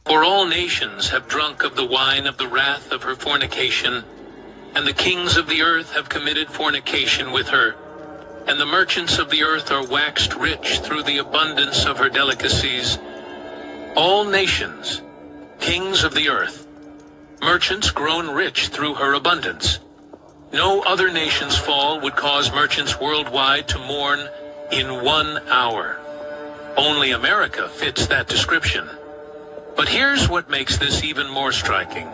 For all nations have drunk of the wine of the wrath of her fornication, and the kings of the earth have committed fornication with her, and the merchants of the earth are waxed rich through the abundance of her delicacies. All nations, kings of the earth, merchants grown rich through her abundance. No other nation's fall would cause merchants worldwide to mourn in 1 hour. Only America fits that description. But here's what makes this even more striking,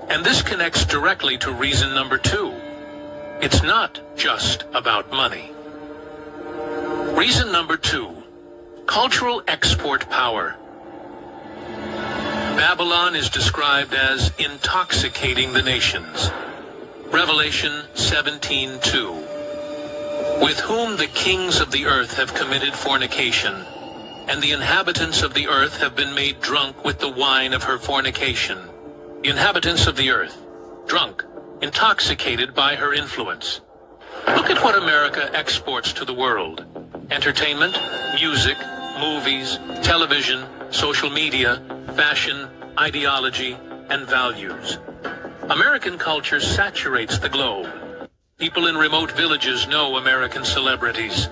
and this connects directly to reason number 2. It's not just about money. Reason number 2, cultural export power. Babylon is described as intoxicating the nations. Revelation 17:2. With whom the kings of the earth have committed fornication, and the inhabitants of the earth have been made drunk with the wine of her fornication. The inhabitants of the earth, drunk, intoxicated by her influence. Look at what America exports to the world. Entertainment, music, movies, television, social media, fashion, ideology, and values. American culture saturates the globe. People in remote villages know American celebrities.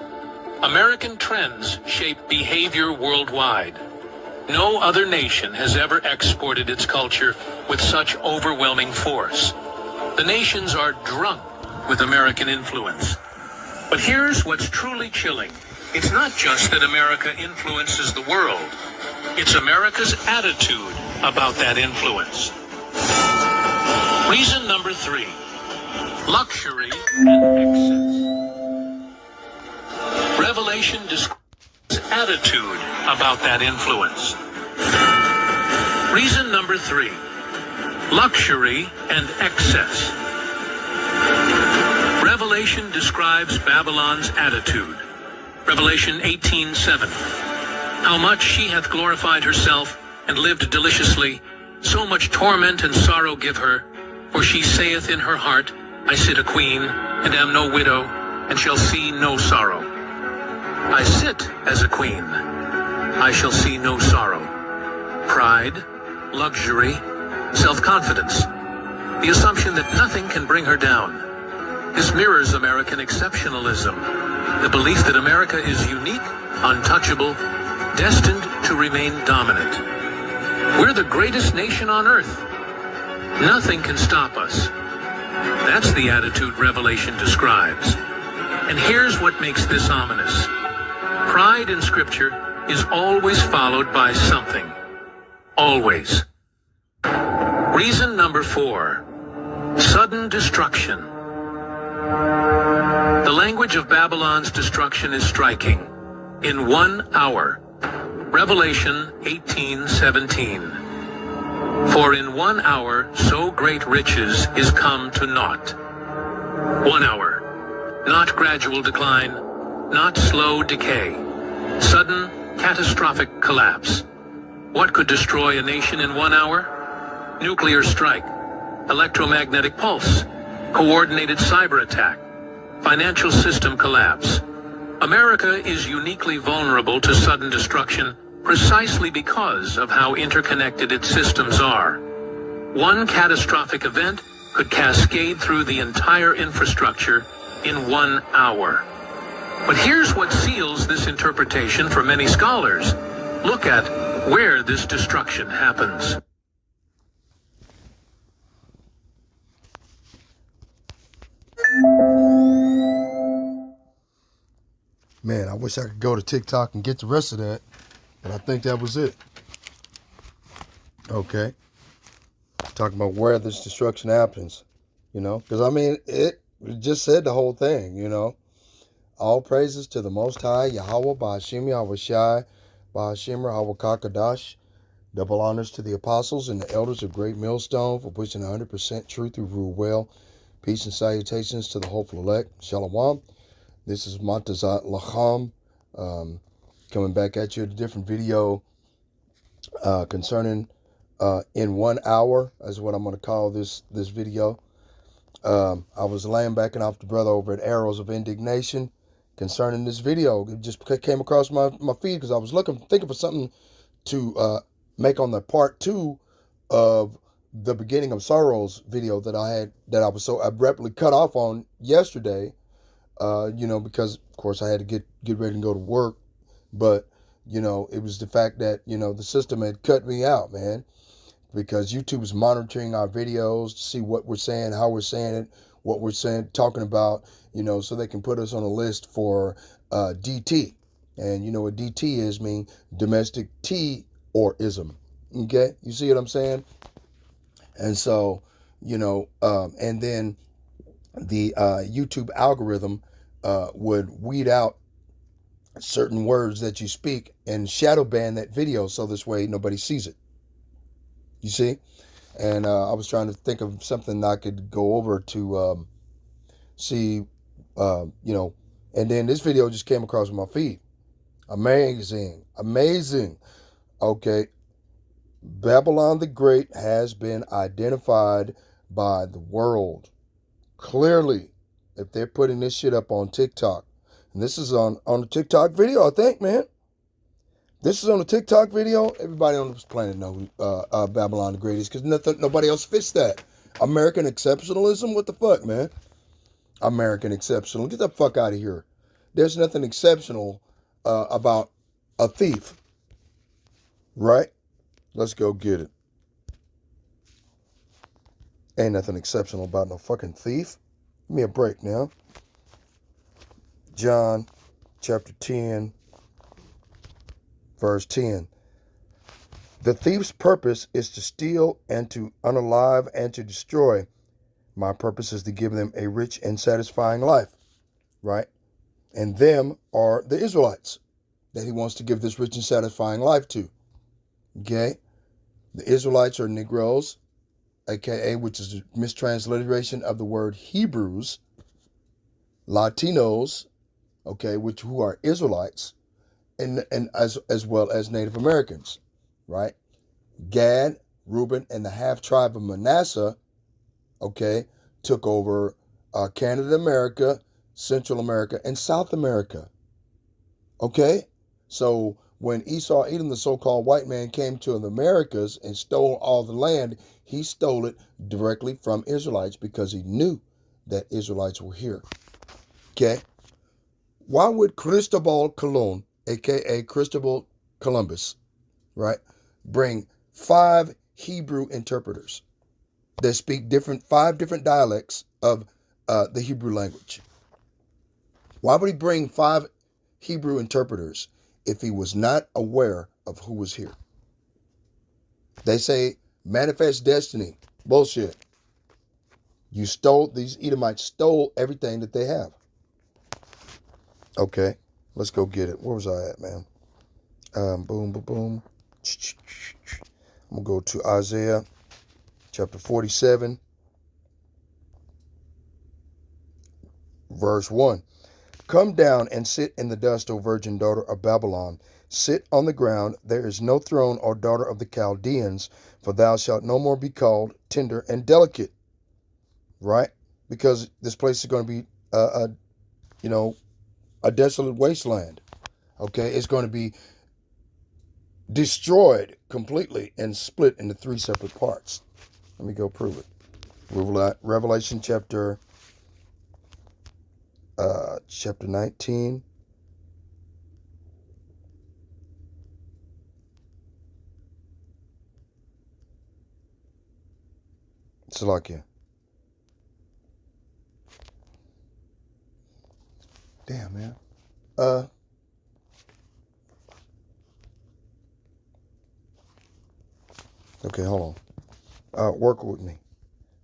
American trends shape behavior worldwide. No other nation has ever exported its culture with such overwhelming force. The nations are drunk with American influence. But here's what's truly chilling. It's not just that America influences the world. It's America's attitude about that influence. Reason number 3, luxury and excess. Revelation describes attitude about that influence. Reason number 3, luxury and excess. Revelation describes Babylon's attitude. Revelation 18:7. How much she hath glorified herself, and lived deliciously, so much torment and sorrow give her. For she saith in her heart, I sit a queen, and am no widow, and shall see no sorrow. I sit as a queen, I shall see no sorrow. Pride, luxury, self-confidence, the assumption that nothing can bring her down. This mirrors American exceptionalism, the belief that America is unique, untouchable, destined to remain dominant. We're the greatest nation on earth. Nothing can stop us. That's the attitude Revelation describes. And here's what makes this ominous. Pride in Scripture is always followed by something. Always. Reason number 4, sudden destruction. The language of Babylon's destruction is striking. In 1 hour. Revelation 18:17. For in 1 hour so great riches is come to naught. 1 hour. Not gradual decline, not slow decay. Sudden, catastrophic collapse. What could destroy a nation in 1 hour? Nuclear strike, electromagnetic pulse, coordinated cyber attack, financial system collapse. America is uniquely vulnerable to sudden destruction precisely because of how interconnected its systems are. One catastrophic event could cascade through the entire infrastructure in 1 hour. But here's what seals this interpretation for many scholars. Look at where this destruction happens. Man, I wish I could go to TikTok and get the rest of that, but I think that was it. Okay. Talking about where this destruction happens, because I mean, it just said the whole thing, All praises to the Most High, Yahweh, Ba'ashim, Yahweh Shai, Ba'ashim, Yahweh Kakadash. Double honors to the apostles and the elders of Great Millstone for pushing 100% truth through rule well. Peace and salutations to the hopeful elect. Shalom. This is Montazat Lacham, coming back at you with a different video concerning in 1 hour, is what I'm going to call this video. I was laying back and off the brother over at Arrows of Indignation concerning this video. It just came across my feed because I was thinking for something to make on the part 2 of the beginning of sorrows video that I was so abruptly cut off on yesterday. Because of course I had to get ready and go to work, but it was the fact that the system had cut me out, man, because YouTube is monitoring our videos to see what we're saying, how we're saying it, what we're saying, talking about, so they can put us on a list for DT. And you know what DT is, mean domestic T or ism. Okay, you see what I'm saying? And so, and then the YouTube algorithm would weed out certain words that you speak and shadow ban that video, so this way nobody sees it. You see? And I was trying to think of something I could go over to see, and then this video just came across my feed. Amazing. Okay. Babylon the Great has been identified by the world clearly. If they're putting this shit up on TikTok, and this is on a TikTok video, I think, man. This is on a TikTok video. Everybody on this planet knows Babylon the Great is, because nobody else fits that. American exceptionalism? What the fuck, man? American exceptional. Get the fuck out of here. There's nothing exceptional about a thief. Right? Let's go get it. Ain't nothing exceptional about no fucking thief. Give me a break now. John chapter 10, verse 10. The thief's purpose is to steal and to unalive and to destroy. My purpose is to give them a rich and satisfying life. Right? And them are the Israelites that he wants to give this rich and satisfying life to. Okay? The Israelites are Negroes, aka, which is a mistransliteration of the word Hebrews, Latinos, okay, who are Israelites, and as well as Native Americans, right? Gad, Reuben, and the half tribe of Manasseh, okay, took over Canada, America, Central America, and South America. Okay? So when Esau, Edom, the so-called white man, came to the Americas and stole all the land, he stole it directly from Israelites because he knew that Israelites were here. Okay? Why would Cristobal Colon, a.k.a. Cristobal Columbus, right, bring 5 Hebrew interpreters that speak 5 different dialects of the Hebrew language? Why would he bring 5 Hebrew interpreters if he was not aware of who was here? They say manifest destiny. Bullshit. These Edomites stole everything that they have. Okay, let's go get it. Where was I at, man? Boom. I'm going to go to Isaiah chapter 47, verse 1. Come down and sit in the dust, O virgin daughter of Babylon. Sit on the ground. There is no throne, O daughter of the Chaldeans, for thou shalt no more be called tender and delicate. Right? Because this place is going to be, a desolate wasteland. Okay? It's going to be destroyed completely and split into 3 separate parts. Let me go prove it. Revelation chapter 19. Salakia. Damn, man. Okay, hold on. Work with me.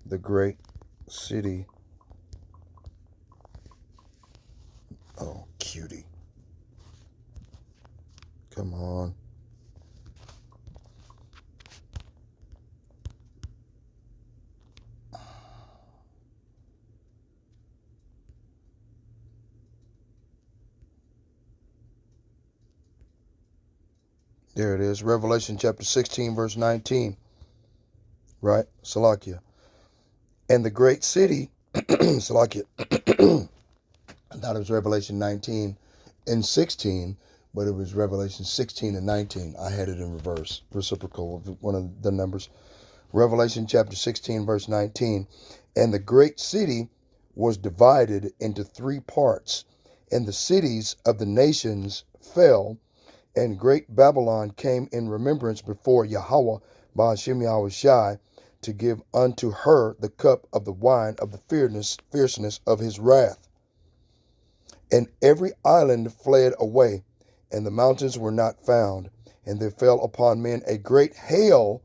The great city. Oh, cutie. Come on. There it is. Revelation chapter 16, verse 19. Right? Salakia. And the great city, Salakia. I thought it was Revelation 19 and 16, but it was Revelation 16 and 19. I had it in reverse, reciprocal of one of the numbers. Revelation chapter 16, verse 19. And the great city was divided into 3 parts, and the cities of the nations fell, and great Babylon came in remembrance before Yahweh Ba'ashem Yahushai, to give unto her the cup of the wine of the fierceness of his wrath. And every island fled away, and the mountains were not found. And there fell upon men a great hail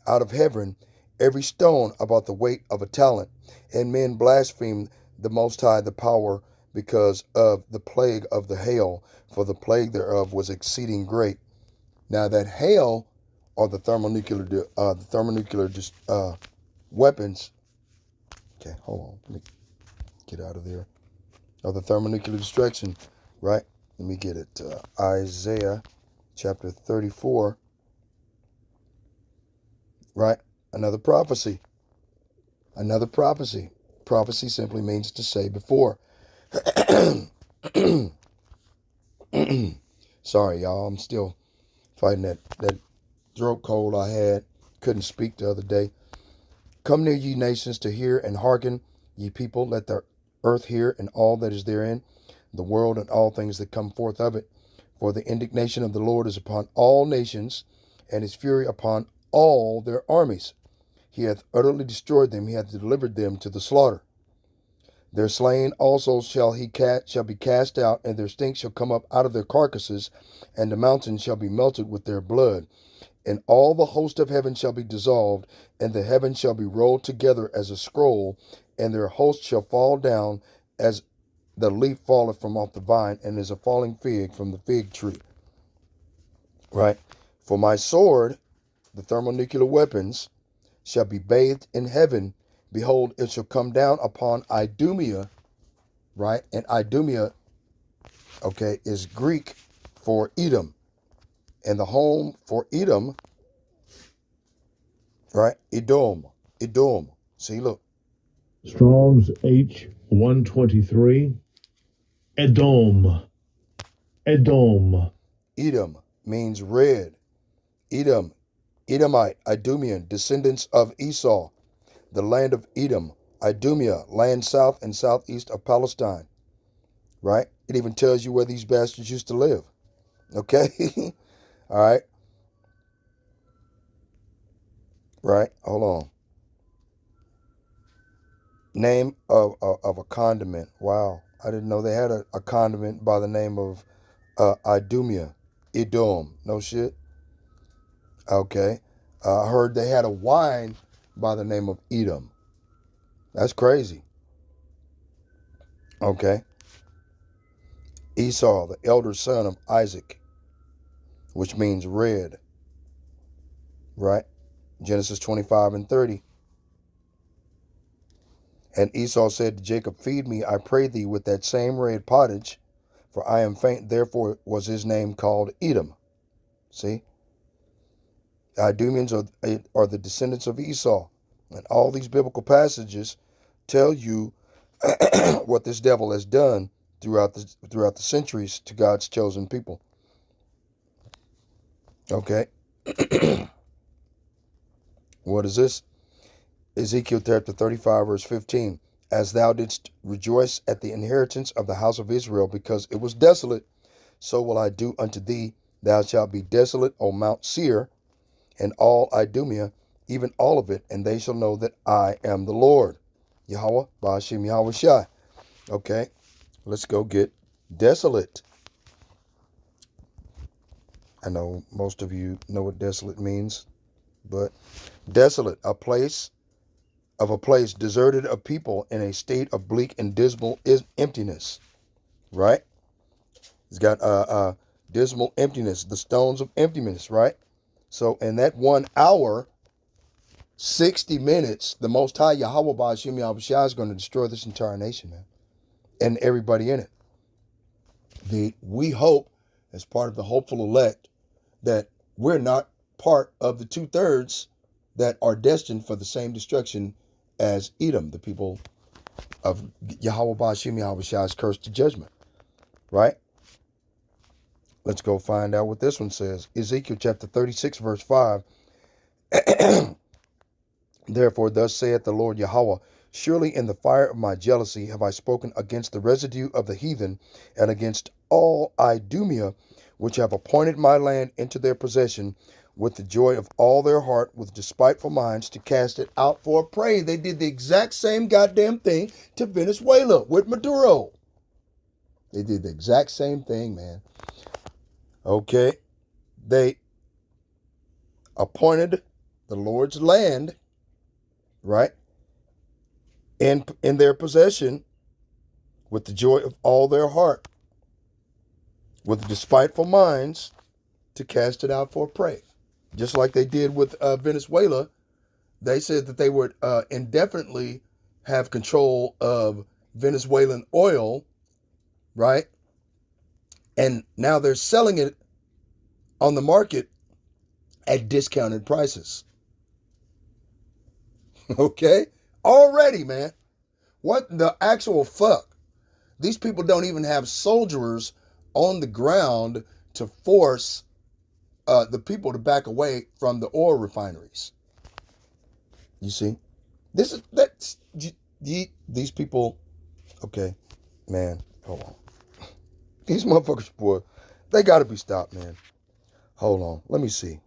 out of heaven, every stone about the weight of a talent. And men blasphemed the Most High, the power, because of the plague of the hail, for the plague thereof was exceeding great. Now that hail, or the thermonuclear weapons. Okay, hold on. Let me get out of there. Or the thermonuclear destruction, right? Let me get it. Isaiah chapter 34, right? Another prophecy. Another prophecy. Prophecy simply means to say before. Sorry, y'all. I'm still fighting that throat cold I had. Couldn't speak the other day. Come near, ye nations, to hear, and hearken, ye people. Let the earth hear, and all that is therein, the world and all things that come forth of it. For the indignation of the Lord is upon all nations, and his fury upon all their armies. He hath utterly destroyed them, he hath delivered them to the slaughter. Their slain also shall be cast out, and their stink shall come up out of their carcasses, and the mountains shall be melted with their blood. And all the host of heaven shall be dissolved, and the heavens shall be rolled together as a scroll, and their host shall fall down as the leaf falleth from off the vine, and as a falling fig from the fig tree. Right? For my sword, the thermonuclear weapons, shall be bathed in heaven. Behold, it shall come down upon Idumea, right? And Idumea, okay, is Greek for Edom. And the home for Edom, right? Edom. See, look. Strong's H123. Edom. Edom means red. Edom, Edomite, Idumean, descendants of Esau, the land of Edom, Idumea, land south and southeast of Palestine. Right? It even tells you where these bastards used to live. Okay? All right? Right? Hold on. Name of a condiment. Wow. I didn't know they had a condiment by the name of Idumea. Edom. No shit. Okay. I heard they had a wine by the name of Edom. That's crazy. Okay. Esau, the elder son of Isaac, which means red. Right? Genesis 25 and 30. And Esau said to Jacob, feed me, I pray thee, with that same red pottage, for I am faint. Therefore was his name called Edom. See? The Idumeans are the descendants of Esau. And all these biblical passages tell you what this devil has done throughout the centuries to God's chosen people. Okay. What is this? Ezekiel chapter 35, verse 15. As thou didst rejoice at the inheritance of the house of Israel, because it was desolate, so will I do unto thee. Thou shalt be desolate, O Mount Seir, and all Idumea, even all of it, and they shall know that I am the Lord. Yahweh, Ba'ashem Yahushai. Okay, let's go get desolate. I know most of you know what desolate means, but desolate, a place deserted of people in a state of bleak and dismal emptiness, right? It's got dismal emptiness, the stones of emptiness, right? So in that 1 hour, 60 minutes, the Most High Yahweh Ba'ashem Yahushua is going to destroy this entire nation, man, and everybody in it. We hope, as part of the hopeful elect, that we're not part of the 2/3 that are destined for the same destruction as Edom, the people of Yahweh Ba'ashem Yahushua's cursed to judgment, right? Let's go find out what this one says. Ezekiel chapter 36, verse 5. Therefore, thus saith the Lord Yahweh, surely in the fire of my jealousy have I spoken against the residue of the heathen, and against all Idumea, which have appointed my land into their possession, with the joy of all their heart, with despiteful minds, to cast it out for a prey. They did the exact same goddamn thing to Venezuela with Maduro. They did the exact same thing, man. Okay? They appointed the Lord's land, right, in their possession, with the joy of all their heart, with despiteful minds, to cast it out for prey. Just like they did with Venezuela. They said that they would indefinitely have control of Venezuelan oil, right? And now they're selling it on the market at discounted prices. Okay? Already, man. What the actual fuck? These people don't even have soldiers on the ground to force the people to back away from the oil refineries. You see? These people, okay, man, hold on. These motherfuckers, boy, they gotta be stopped, man. Hold on. Let me see.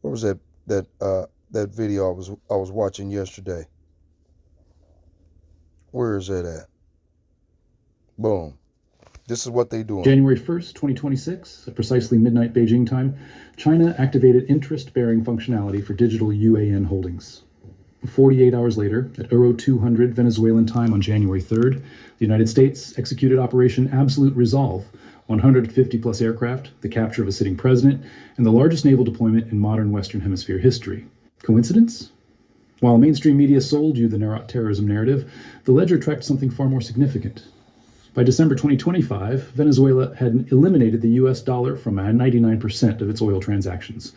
Where was that video I was watching yesterday? Where is it at? Boom. This is what they doing. January 1st, 2026, at precisely midnight Beijing time, China activated interest-bearing functionality for digital UAN holdings. 48 hours later, at Euro 200 Venezuelan time on January 3rd, the United States executed Operation Absolute Resolve, 150-plus aircraft, the capture of a sitting president, and the largest naval deployment in modern Western Hemisphere history. Coincidence? While mainstream media sold you the terrorism narrative, the ledger tracked something far more significant. By December 2025, Venezuela had eliminated the US dollar from 99% of its oil transactions.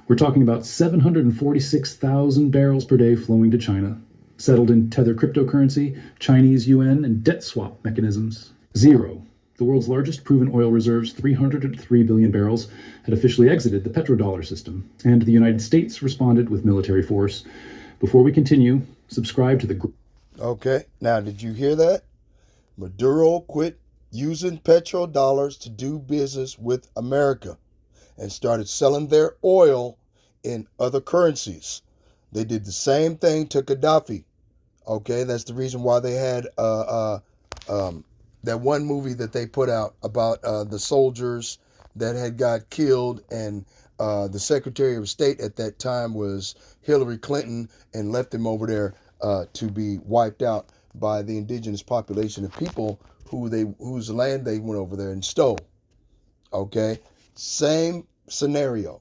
We're talking about 746,000 barrels per day flowing to China, settled in Tether cryptocurrency, Chinese yuan, and debt swap mechanisms. Zero. The world's largest proven oil reserves, 303 billion barrels, had officially exited the petrodollar system, and the United States responded with military force. Before we continue, subscribe to the... Okay, now did you hear that? Maduro quit using petrodollars to do business with America and started selling their oil in other currencies. They did the same thing to Gaddafi. Okay, that's the reason why they had that one movie that they put out about the soldiers that had got killed, and the Secretary of State at that time was Hillary Clinton, and left them over there to be wiped out by the indigenous population of people whose land they went over there and stole. Okay, same scenario.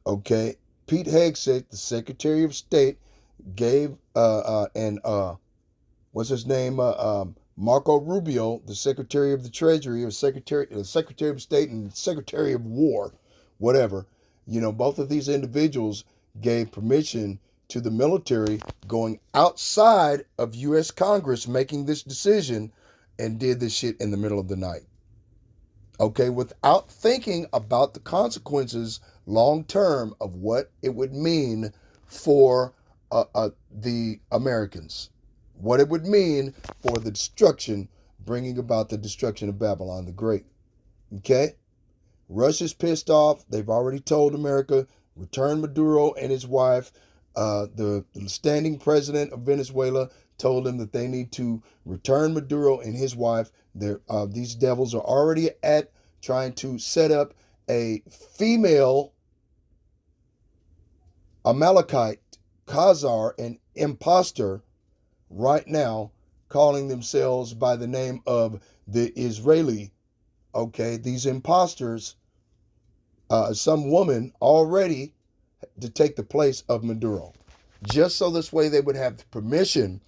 Okay, Pete Hegseth, the Secretary of State, gave what's his name? Marco Rubio, the Secretary of the Treasury, or Secretary of State and Secretary of War, whatever. You know, both of these individuals gave permission to the military going outside of U.S. Congress making this decision, and did this shit in the middle of the night. Okay, without thinking about the consequences long term of what it would mean for the Americans, what it would mean for the destruction, bringing about the destruction of Babylon the Great. Okay, Russia's pissed off. They've already told America, return Maduro and his wife. The standing president of Venezuela told them that they need to return Maduro and his wife. These devils are already at trying to set up a female Amalekite, Khazar, and imposter right now, calling themselves by the name of the Israeli. Okay, these imposters, some woman already to take the place of Maduro, just so this way they would have permission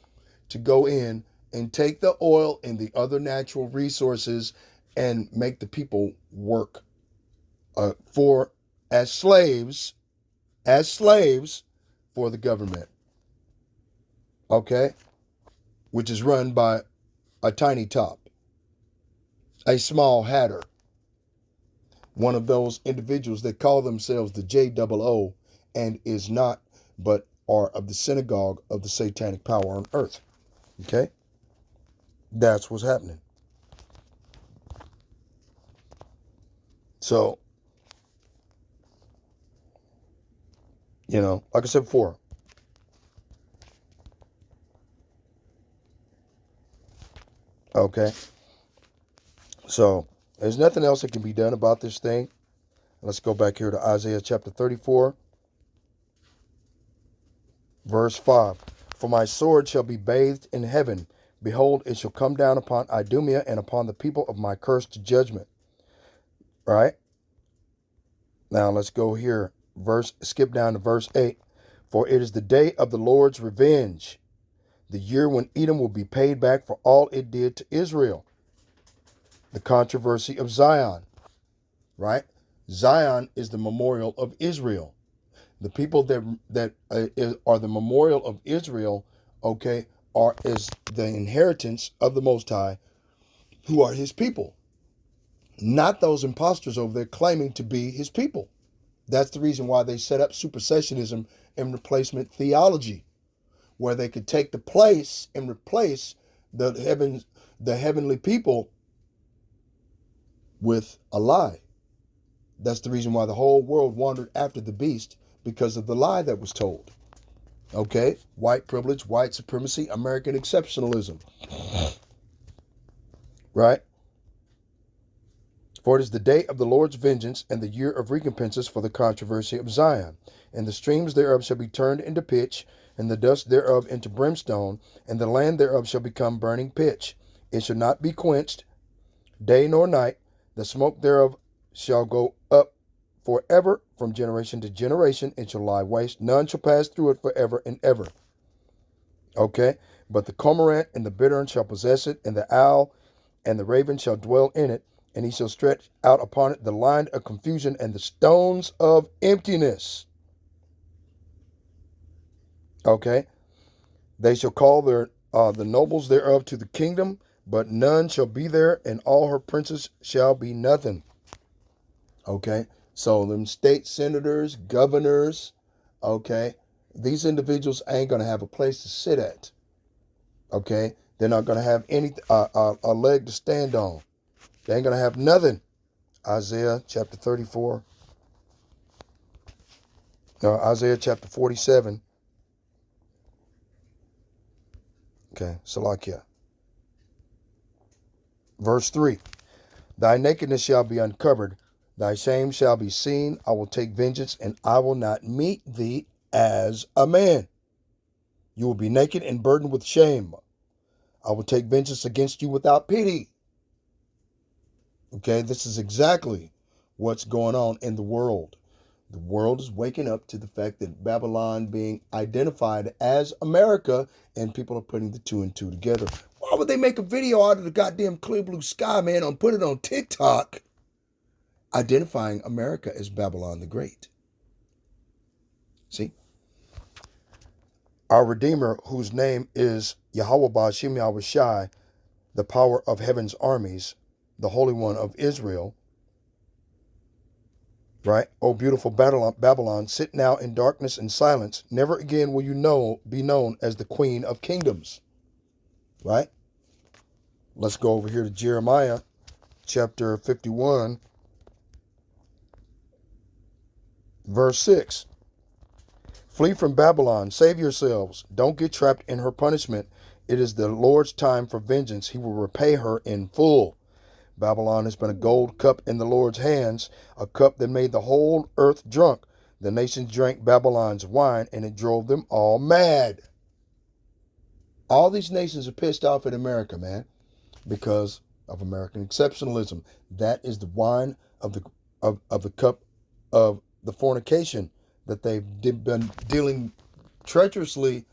to go in and take the oil and the other natural resources and make the people work as slaves for the government. Okay, which is run by a tiny top, a small hatter. one of those individuals that call themselves the JOO and is not, but are of the synagogue of the satanic power on earth. Okay? That's what's happening. So, you know, like I said before, okay? So, there's nothing else that can be done about this thing. Let's go back here to Isaiah chapter 34, verse 5. For my sword shall be bathed in heaven. Behold, it shall come down upon Idumea and upon the people of my curse to judgment. Right? Now let's go here. Skip down to verse 8. For it is the day of the Lord's revenge, the year when Edom will be paid back for all it did to Israel. The controversy of Zion. Right? Zion is the memorial of Israel. The people that are the memorial of Israel, okay, is the inheritance of the Most High, who are his people. Not those imposters over there claiming to be his people. That's the reason why they set up supersessionism and replacement theology, where they could take the place and replace the heavenly people with a lie. That's the reason why the whole world wandered after the beast, because of the lie that was told. Okay? White privilege, white supremacy, American exceptionalism. Right? For it is the day of the Lord's vengeance and the year of recompenses for the controversy of Zion. And the streams thereof shall be turned into pitch, and the dust thereof into brimstone, and the land thereof shall become burning pitch. It shall not be quenched day nor night. The smoke thereof shall go up forever, from generation to generation. It shall lie waste. None shall pass through it forever and ever. Okay? But the cormorant and the bittern shall possess it, and the owl and the raven shall dwell in it, and he shall stretch out upon it the line of confusion and the stones of emptiness. Okay? They shall call the nobles thereof to the kingdom, but none shall be there, and all her princes shall be nothing. Okay? So them state senators, governors, okay, these individuals ain't going to have a place to sit at. Okay? They're not going to have any a leg to stand on. They ain't going to have nothing. Isaiah chapter 34. No, Isaiah chapter 47. Okay, Salakia. Verse 3. Thy nakedness shall be uncovered. Thy shame shall be seen. I will take vengeance, and I will not meet thee as a man. You will be naked and burdened with shame. I will take vengeance against you without pity. Okay, this is exactly what's going on in the world. The world is waking up to the fact that Babylon being identified as America, and people are putting the two and two together. Why would they make a video out of the goddamn clear blue sky, man, and put it on TikTok, identifying America as Babylon the Great? See? Our Redeemer, whose name is Yahweh Ba'Shem Yahweh Shai, the power of heaven's armies, the Holy One of Israel, right? O beautiful Babylon, sit now in darkness and silence. Never again will you be known as the Queen of Kingdoms, right? Let's go over here to Jeremiah chapter 51, verse 6. Flee from Babylon, save yourselves. Don't get trapped in her punishment. It is the Lord's time for vengeance. He will repay her in full. Babylon has been a gold cup in the Lord's hands, a cup that made the whole earth drunk. The nations drank Babylon's wine, and it drove them all mad. All these nations are pissed off at America, man, because of American exceptionalism. That is the wine of the cup of the fornication that they've been dealing treacherously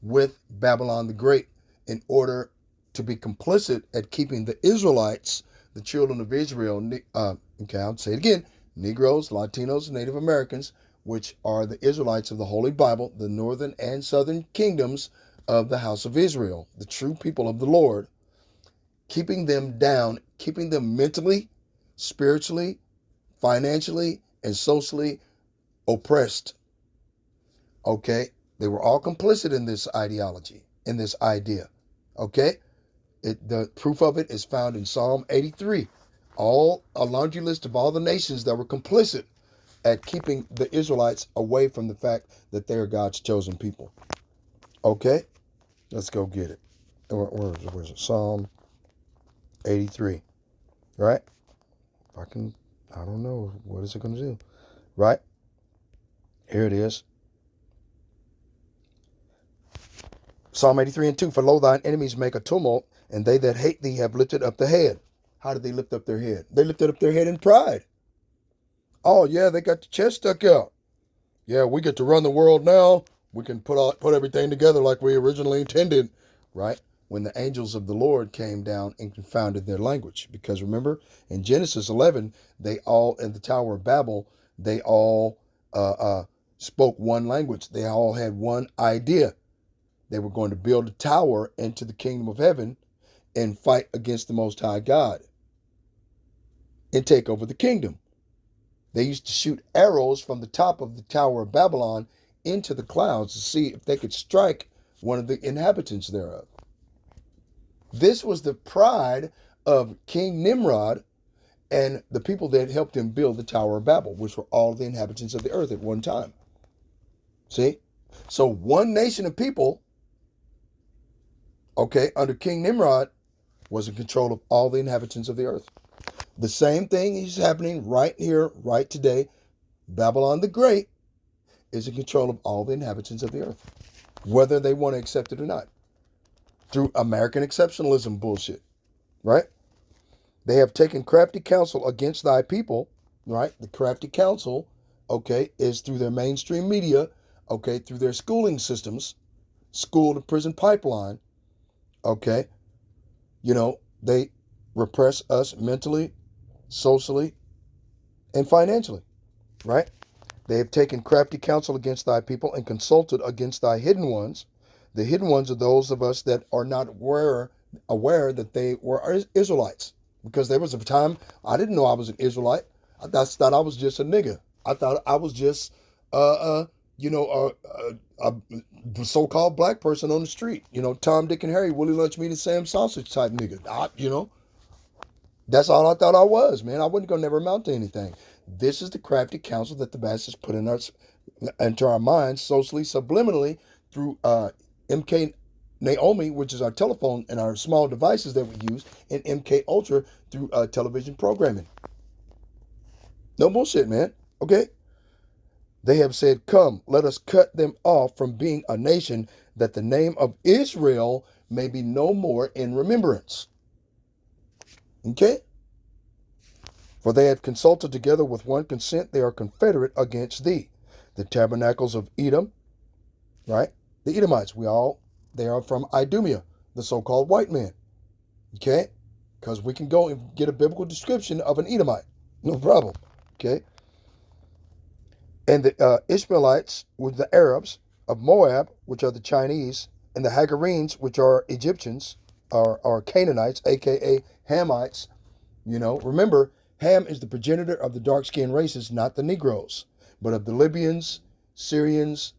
with Babylon the Great in order to be complicit at keeping the Israelites, the children of Israel, okay, I'll say it again, Negroes, Latinos, Native Americans, which are the Israelites of the Holy Bible, the northern and southern kingdoms of the house of Israel, the true people of the Lord, keeping them down, keeping them mentally, spiritually, financially and socially oppressed. Okay? They were all complicit in this ideology, in this idea. Okay? The proof of it is found in Psalm 83. A laundry list of all the nations that were complicit at keeping the Israelites away from the fact that they are God's chosen people. Okay? Let's go get it. Where's it? Psalm 83. Right? If I don't know. What is it going to do? Right? Here it is. Psalm 83:2. For lo, thine enemies make a tumult, and they that hate thee have lifted up the head. How did they lift up their head? They lifted up their head in pride. Oh, yeah, they got the chest stuck out. Yeah, we get to run the world now. We can put everything together like we originally intended, right? When the angels of the Lord came down and confounded their language. Because remember, in Genesis 11, they all, in the Tower of Babel, they all spoke one language. They all had one idea. They were going to build a tower into the kingdom of heaven and fight against the Most High God and take over the kingdom. They used to shoot arrows from the top of the Tower of Babylon into the clouds to see if they could strike one of the inhabitants thereof. This was the pride of King Nimrod and the people that helped him build the Tower of Babel, which were all the inhabitants of the earth at one time. See? So one nation of people, okay, under King Nimrod, was in control of all the inhabitants of the earth. The same thing is happening right here, right today. Babylon the Great is in control of all the inhabitants of the earth, whether they want to accept it or not, through American exceptionalism bullshit, right? They have taken crafty counsel against thy people, right? The crafty counsel, okay, is through their mainstream media, okay, through their schooling systems, school to prison pipeline, okay? You know, they repress us mentally, socially, and financially, right? They have taken crafty counsel against thy people and consulted against thy hidden ones. The hidden ones are those of us that are not aware that they were Israelites. Because there was a time I didn't know I was an Israelite. I thought I was just a nigga. I thought I was just a so-called black person on the street. You know, Tom, Dick, and Harry, Willie Lunch Meat and Sam Sausage type nigga. That's all I thought I was, man. I wasn't going to never amount to anything. This is the crafty counsel that the bastards put into our minds socially, subliminally, through MK Naomi, which is our telephone and our small devices that we use, and MK Ultra through television programming. No bullshit, man. Okay? They have said, come, let us cut them off from being a nation, that the name of Israel may be no more in remembrance. Okay? For they have consulted together with one consent, they are confederate against thee. The tabernacles of Edom, right? The Edomites, they are from Idumea, the so-called white man. Okay? Because we can go and get a biblical description of an Edomite. No problem. Okay? And the Ishmaelites were the Arabs of Moab, which are the Chinese, and the Hagarenes, which are Egyptians, are Canaanites, aka Hamites. You know, remember, Ham is the progenitor of the dark-skinned races, not the Negroes, but of the Libyans, Syrians,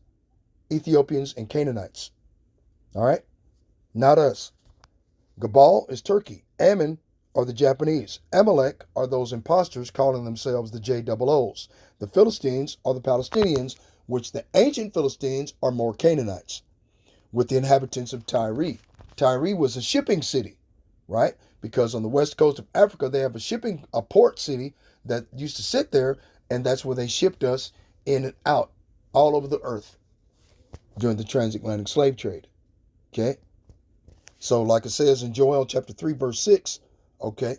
Ethiopians, and Canaanites. All right? Not us. Gabal is Turkey. Ammon are the Japanese. Amalek are those imposters calling themselves the JOOs. The Philistines are the Palestinians, which the ancient Philistines are more Canaanites, with the inhabitants of Tyre. Tyre was a shipping city, right? Because on the west coast of Africa, they have a port city that used to sit there, and that's where they shipped us in and out all over the earth during the transatlantic slave trade. Okay? So like it says in Joel chapter 3, verse 6, okay,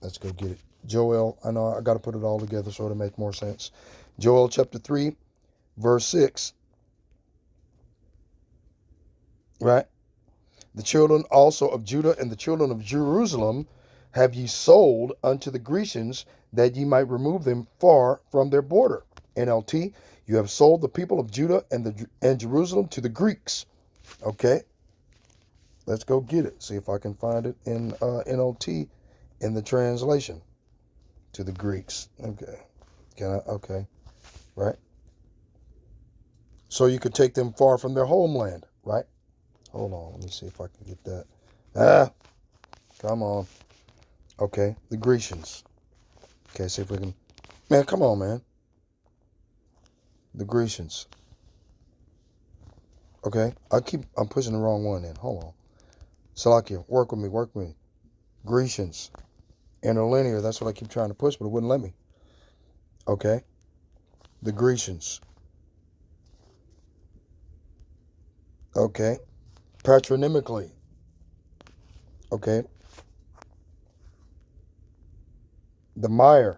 let's go get it. Joel, I know I got to put it all together so it'll make more sense. Joel chapter 3, verse 6, right? The children also of Judah and the children of Jerusalem have ye sold unto the Grecians, that ye might remove them far from their border. NLT, you have sold the people of Judah and Jerusalem to the Greeks. Okay, let's go get it. See if I can find it in NLT in the translation. to the Greeks. Okay. Okay. Right? So you could take them far from their homeland, right? Hold on. Let me see if I can get that. Come on. Okay. The Grecians. Okay, see if we can. Man, come on, man. The Grecians. Okay. I'm pushing the wrong one in. Hold on. Salakia, work with me. Grecians. Interlinear, that's what I keep trying to push, but it wouldn't let me. Okay. The Grecians. Okay. Patronymically. Okay. The Myery.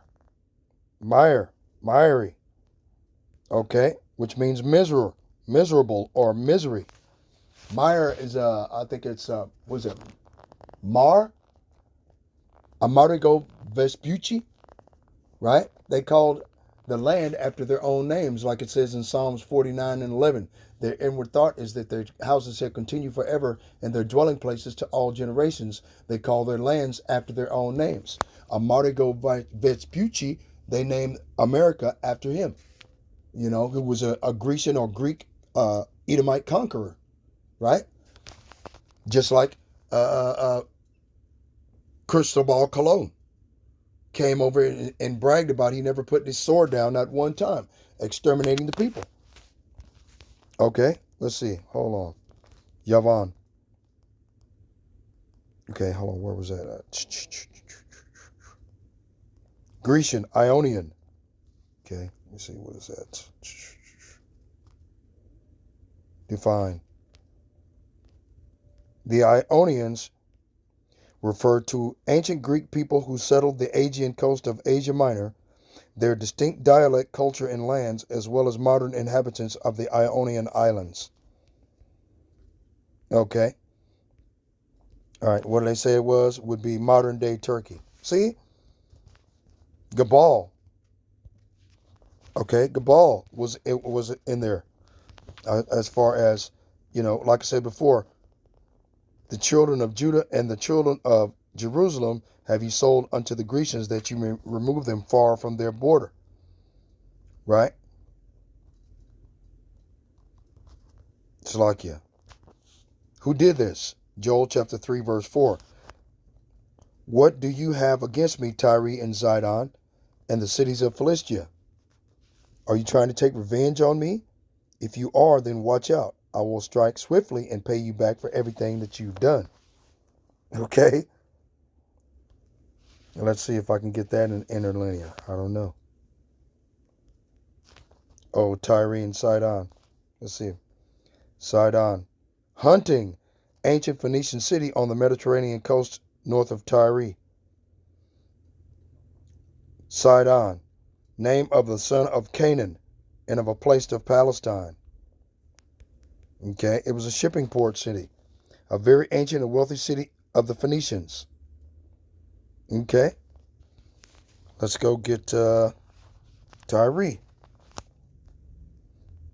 Okay. Which means miserable or misery. Meyer is I think it's was it Amerigo Vespucci, right? They called the land after their own names, like it says in Psalms 49 and 11. Their inward thought is that their houses shall continue forever and their dwelling places to all generations. They call their lands after their own names. Amerigo Vespucci, they named America after him, who was a Grecian or Greek Edomite conqueror, right? Just like Cristobal Colon came over and bragged about he never put his sword down not one time, exterminating the people. Okay, let's see. Hold on. Yavan. Okay, hold on. Where was that at? Grecian, Ionian. Okay, let me see. What is that? Define. The Ionians referred to ancient Greek people who settled the Aegean coast of Asia Minor, their distinct dialect, culture, and lands, as well as modern inhabitants of the Ionian Islands. Okay. All right, what did they say it was? Would be modern-day Turkey. See? Gabal. Okay, Gabal was in there. As far as, like I said before, the children of Judah and the children of Jerusalem have you sold unto the Grecians, that you may remove them far from their border. Right? Salakia. Who did this? Joel chapter 3, verse 4. What do you have against me, Tyre and Zidon, and the cities of Philistia? Are you trying to take revenge on me? If you are, then watch out. I will strike swiftly and pay you back for everything that you've done. Okay? Let's see if I can get that in interlinear. I don't know. Oh, Tyre and Sidon. Let's see. Sidon. Hunting. Ancient Phoenician city on the Mediterranean coast north of Tyre. Sidon. Name of the son of Canaan and of a place of Palestine. Okay, it was a shipping port city. A very ancient and wealthy city of the Phoenicians. Okay. Let's go get Tyre.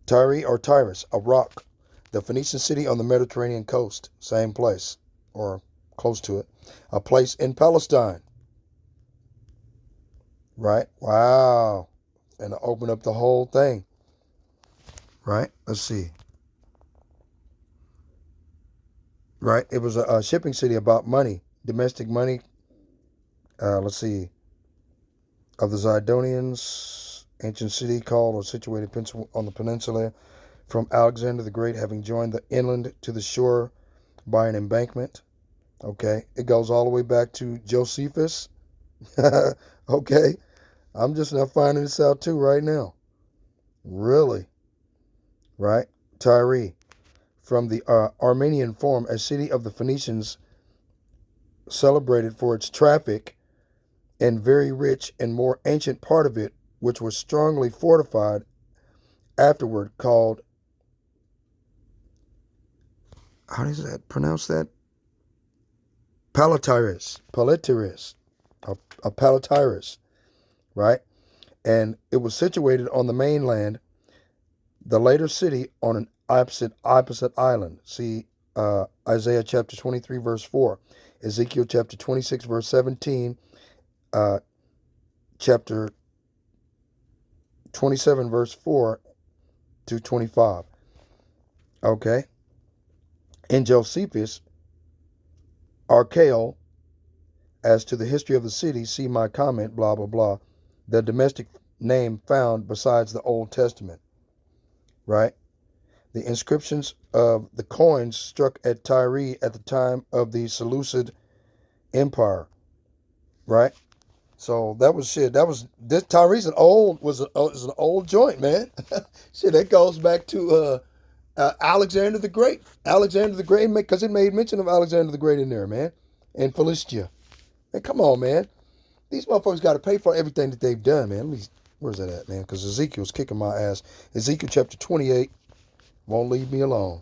Tyre or Tyrus, a rock. The Phoenician city on the Mediterranean coast. Same place, or close to it. A place in Palestine. Right? Wow. And to open up the whole thing. Right? Let's see. Right? It was a shipping city about money. Domestic money. Let's see. Of the Zidonians. Ancient city called or situated on the peninsula from Alexander the Great, having joined the inland to the shore by an embankment. Okay. It goes all the way back to Josephus. Okay. I'm just now finding this out too right now. Really? Right? Tyre. From the Armenian form, a city of the Phoenicians, celebrated for its traffic and very rich and more ancient part of it, which was strongly fortified afterward, called, how does that pronounce that? Palatyrus. A Palatyrus, right? And it was situated on the mainland, the later city on an opposite island. See Isaiah chapter 23, verse 4. Ezekiel chapter 26, verse 17. chapter 27, verse 4 to 25. Okay. In Josephus, Archaeo, as to the history of the city, see my comment, blah, blah, blah. The domestic name found besides the Old Testament. Right? The inscriptions of the coins struck at Tyre at the time of the Seleucid Empire. Right? So that was shit. That was this Tyre's an old joint, man. Shit, that goes back to Alexander the Great. Alexander the Great, because it made mention of Alexander the Great in there, man. And Philistia. Man, come on, man. These motherfuckers got to pay for everything that they've done, man. Where's that at, man? Because Ezekiel's kicking my ass. Ezekiel chapter 28 won't leave me alone.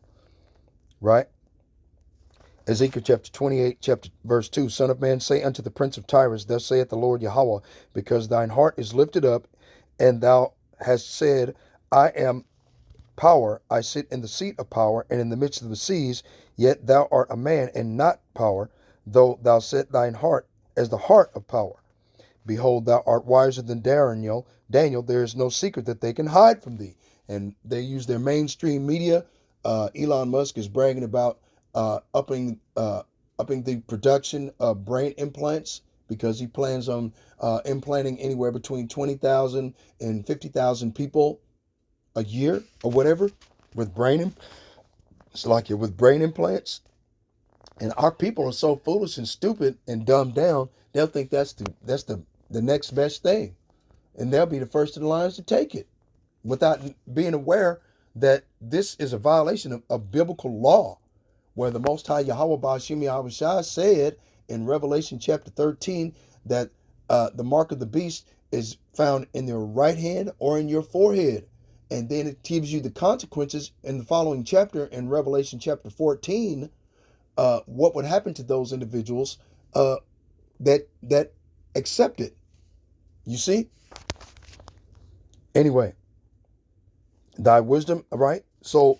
Right? Ezekiel chapter 28, verse 2. Son of man, say unto the prince of Tyrus, thus saith the Lord Yahweh, because thine heart is lifted up, and thou hast said, I am power, I sit in the seat of power, and in the midst of the seas, yet thou art a man, and not power, though thou set thine heart as the heart of power. Behold, thou art wiser than Daniel. There is no secret that they can hide from thee. And they use their mainstream media. Elon Musk is bragging about upping the production of brain implants, because he plans on implanting anywhere between 20,000 and 50,000 people a year or whatever with brain implants. And our people are so foolish and stupid and dumbed down, they'll think that's the next best thing, and they'll be the first in the lines to take it without being aware that this is a violation of biblical law, where the Most High Yahweh Ba'ashim Yahushua said in Revelation chapter 13 that the mark of the beast is found in your right hand or in your forehead. And then it gives you the consequences in the following chapter, in Revelation chapter 14, what would happen to those individuals that accept it. You see? Anyway, thy wisdom, right? So,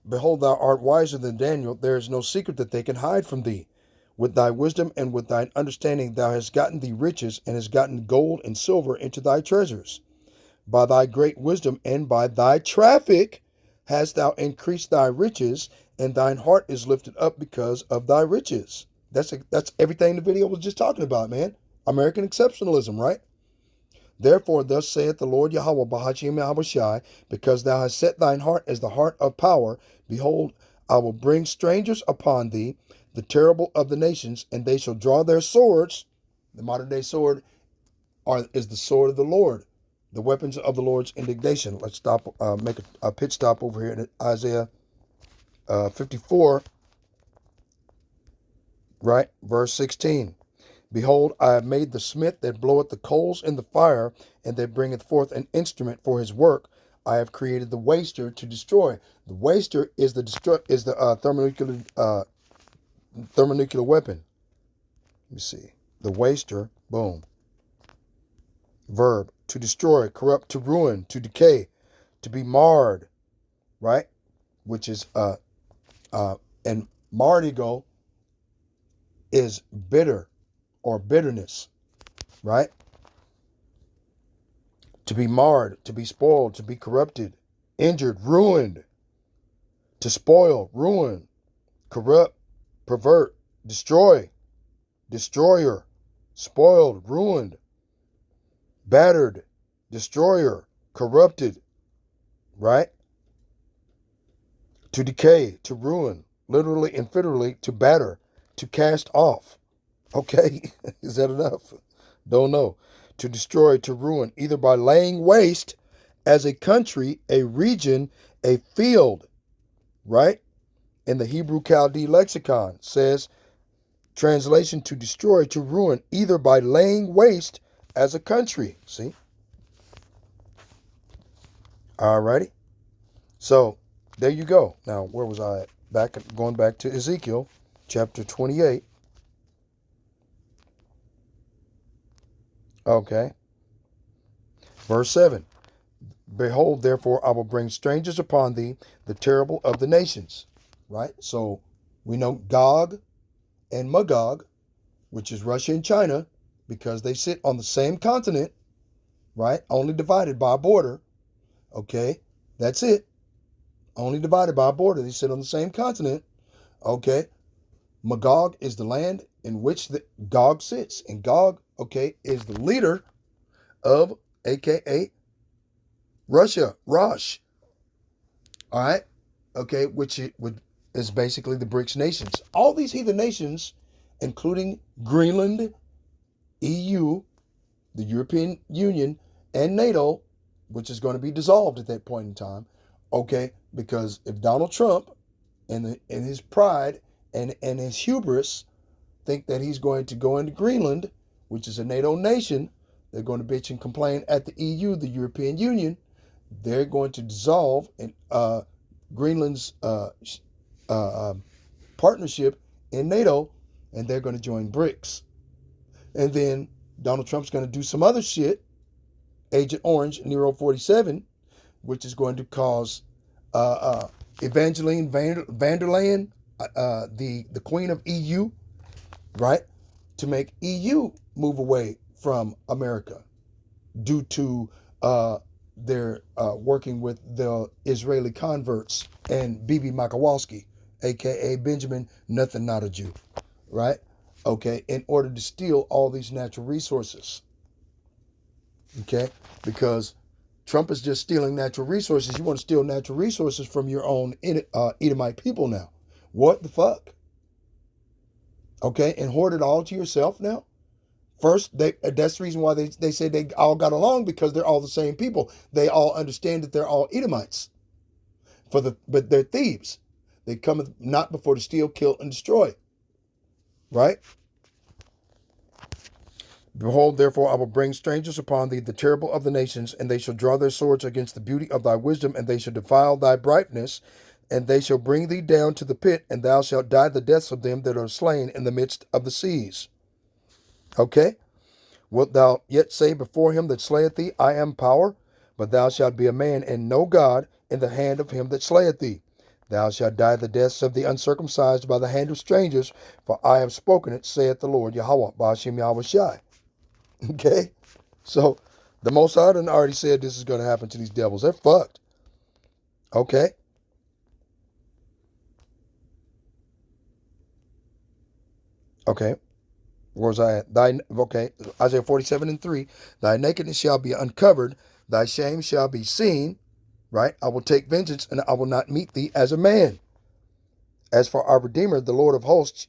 behold, thou art wiser than Daniel. There is no secret that they can hide from thee. With thy wisdom and with thine understanding, thou hast gotten thee riches, and hast gotten gold and silver into thy treasures. By thy great wisdom and by thy traffic hast thou increased thy riches, and thine heart is lifted up because of thy riches. That's everything the video was just talking about, man. American exceptionalism, right? Therefore, thus saith the Lord Yahweh Ba'ashim Yahushai, because thou hast set thine heart as the heart of power, behold, I will bring strangers upon thee, the terrible of the nations, and they shall draw their swords. The modern day sword is the sword of the Lord, the weapons of the Lord's indignation. Let's make a pit stop over here in Isaiah 54, right? Verse 16. Behold, I have made the smith that bloweth the coals in the fire, and that bringeth forth an instrument for his work. I have created the waster to destroy. The waster is the thermonuclear weapon. Let me see. The waster, boom. Verb, to destroy, corrupt, to ruin, to decay, to be marred, right? Which is and mardigo is bitter or bitterness, right? To be marred, to be spoiled, to be corrupted, injured, ruined, to spoil, ruin, corrupt, pervert, destroy, destroyer, spoiled, ruined, battered, destroyer, corrupted, right? To decay, to ruin, literally and figuratively, to batter, to cast off. Okay, is that enough? Don't know. To destroy, to ruin, either by laying waste as a country, a region, a field, right? In the Hebrew Chaldee lexicon says, translation, to destroy, to ruin, either by laying waste as a country. See? Alrighty. So, there you go. Now, where was I at? Going back to Ezekiel, chapter 28. Okay. Verse 7. Behold, therefore, I will bring strangers upon thee, the terrible of the nations. Right? So, we know Gog and Magog, which is Russia and China, because they sit on the same continent, right? Only divided by a border. Okay, that's it. Only divided by a border. They sit on the same continent. Okay, Magog is the land in which the Gog sits, and Gog, okay, is the leader of, aka Russia, Rosh. All right, okay, which is basically the BRICS nations. All these heathen nations, including Greenland, EU, the European Union, and NATO, which is going to be dissolved at that point in time, okay, because if Donald Trump and his pride and his hubris think that he's going to go into Greenland, which is a NATO nation, they're going to bitch and complain at the EU, the European Union. They're going to dissolve Greenland's partnership in NATO, and they're going to join BRICS. And then Donald Trump's going to do some other shit, Agent Orange, Nero 47, which is going to cause Evangeline van der Leyen, the queen of EU, right, to make EU move away from America due to their working with the Israeli converts and Bibi Makowalski, aka Benjamin Nothing Not a Jew, right? Okay, in order to steal all these natural resources. Okay, because Trump is just stealing natural resources. You want to steal natural resources from your own Edomite people now. What the fuck? Okay, and hoard it all to yourself now? First, that's the reason why they say they all got along, because they're all the same people. They all understand that they're all Edomites. But they're thieves. They come not before to steal, kill, and destroy. Right? Behold, therefore, I will bring strangers upon thee, the terrible of the nations, and they shall draw their swords against the beauty of thy wisdom, and they shall defile thy brightness, and they shall bring thee down to the pit, and thou shalt die the deaths of them that are slain in the midst of the seas. Okay? Wilt thou yet say before him that slayeth thee, I am power? But thou shalt be a man and no God in the hand of him that slayeth thee. Thou shalt die the deaths of the uncircumcised by the hand of strangers, for I have spoken it, saith the Lord Yahweh, Ba'ashem Yahweh Shai. Okay? So, the Most High done already said this is going to happen to these devils. They're fucked. Okay? Okay. Where was I at? Isaiah 47:3. Thy nakedness shall be uncovered, thy shame shall be seen, right? I will take vengeance, and I will not meet thee as a man. As for our Redeemer, the Lord of hosts,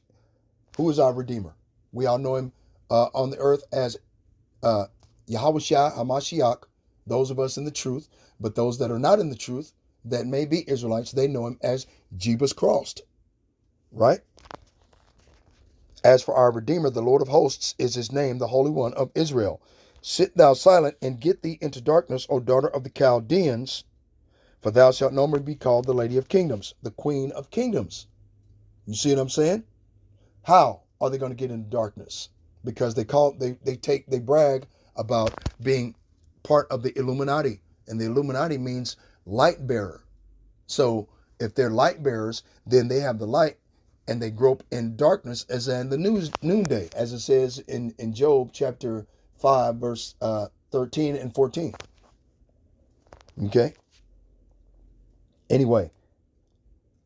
who is our Redeemer? We all know him on the earth as Yahweh Shai HaMashiach, those of us in the truth, but those that are not in the truth, that may be Israelites, they know him as Jebus Crossed, right? As for our Redeemer, the Lord of hosts is his name, the Holy One of Israel. Sit thou silent and get thee into darkness, O daughter of the Chaldeans, for thou shalt no more be called the Lady of Kingdoms, the Queen of Kingdoms. You see what I'm saying? How are they going to get into darkness? Because they brag about being part of the Illuminati, and the Illuminati means light bearer. So if they're light bearers, then they have the light, and they grope in darkness as in the noonday, as it says in Job chapter 5, verse 13 and 14. Okay? Anyway,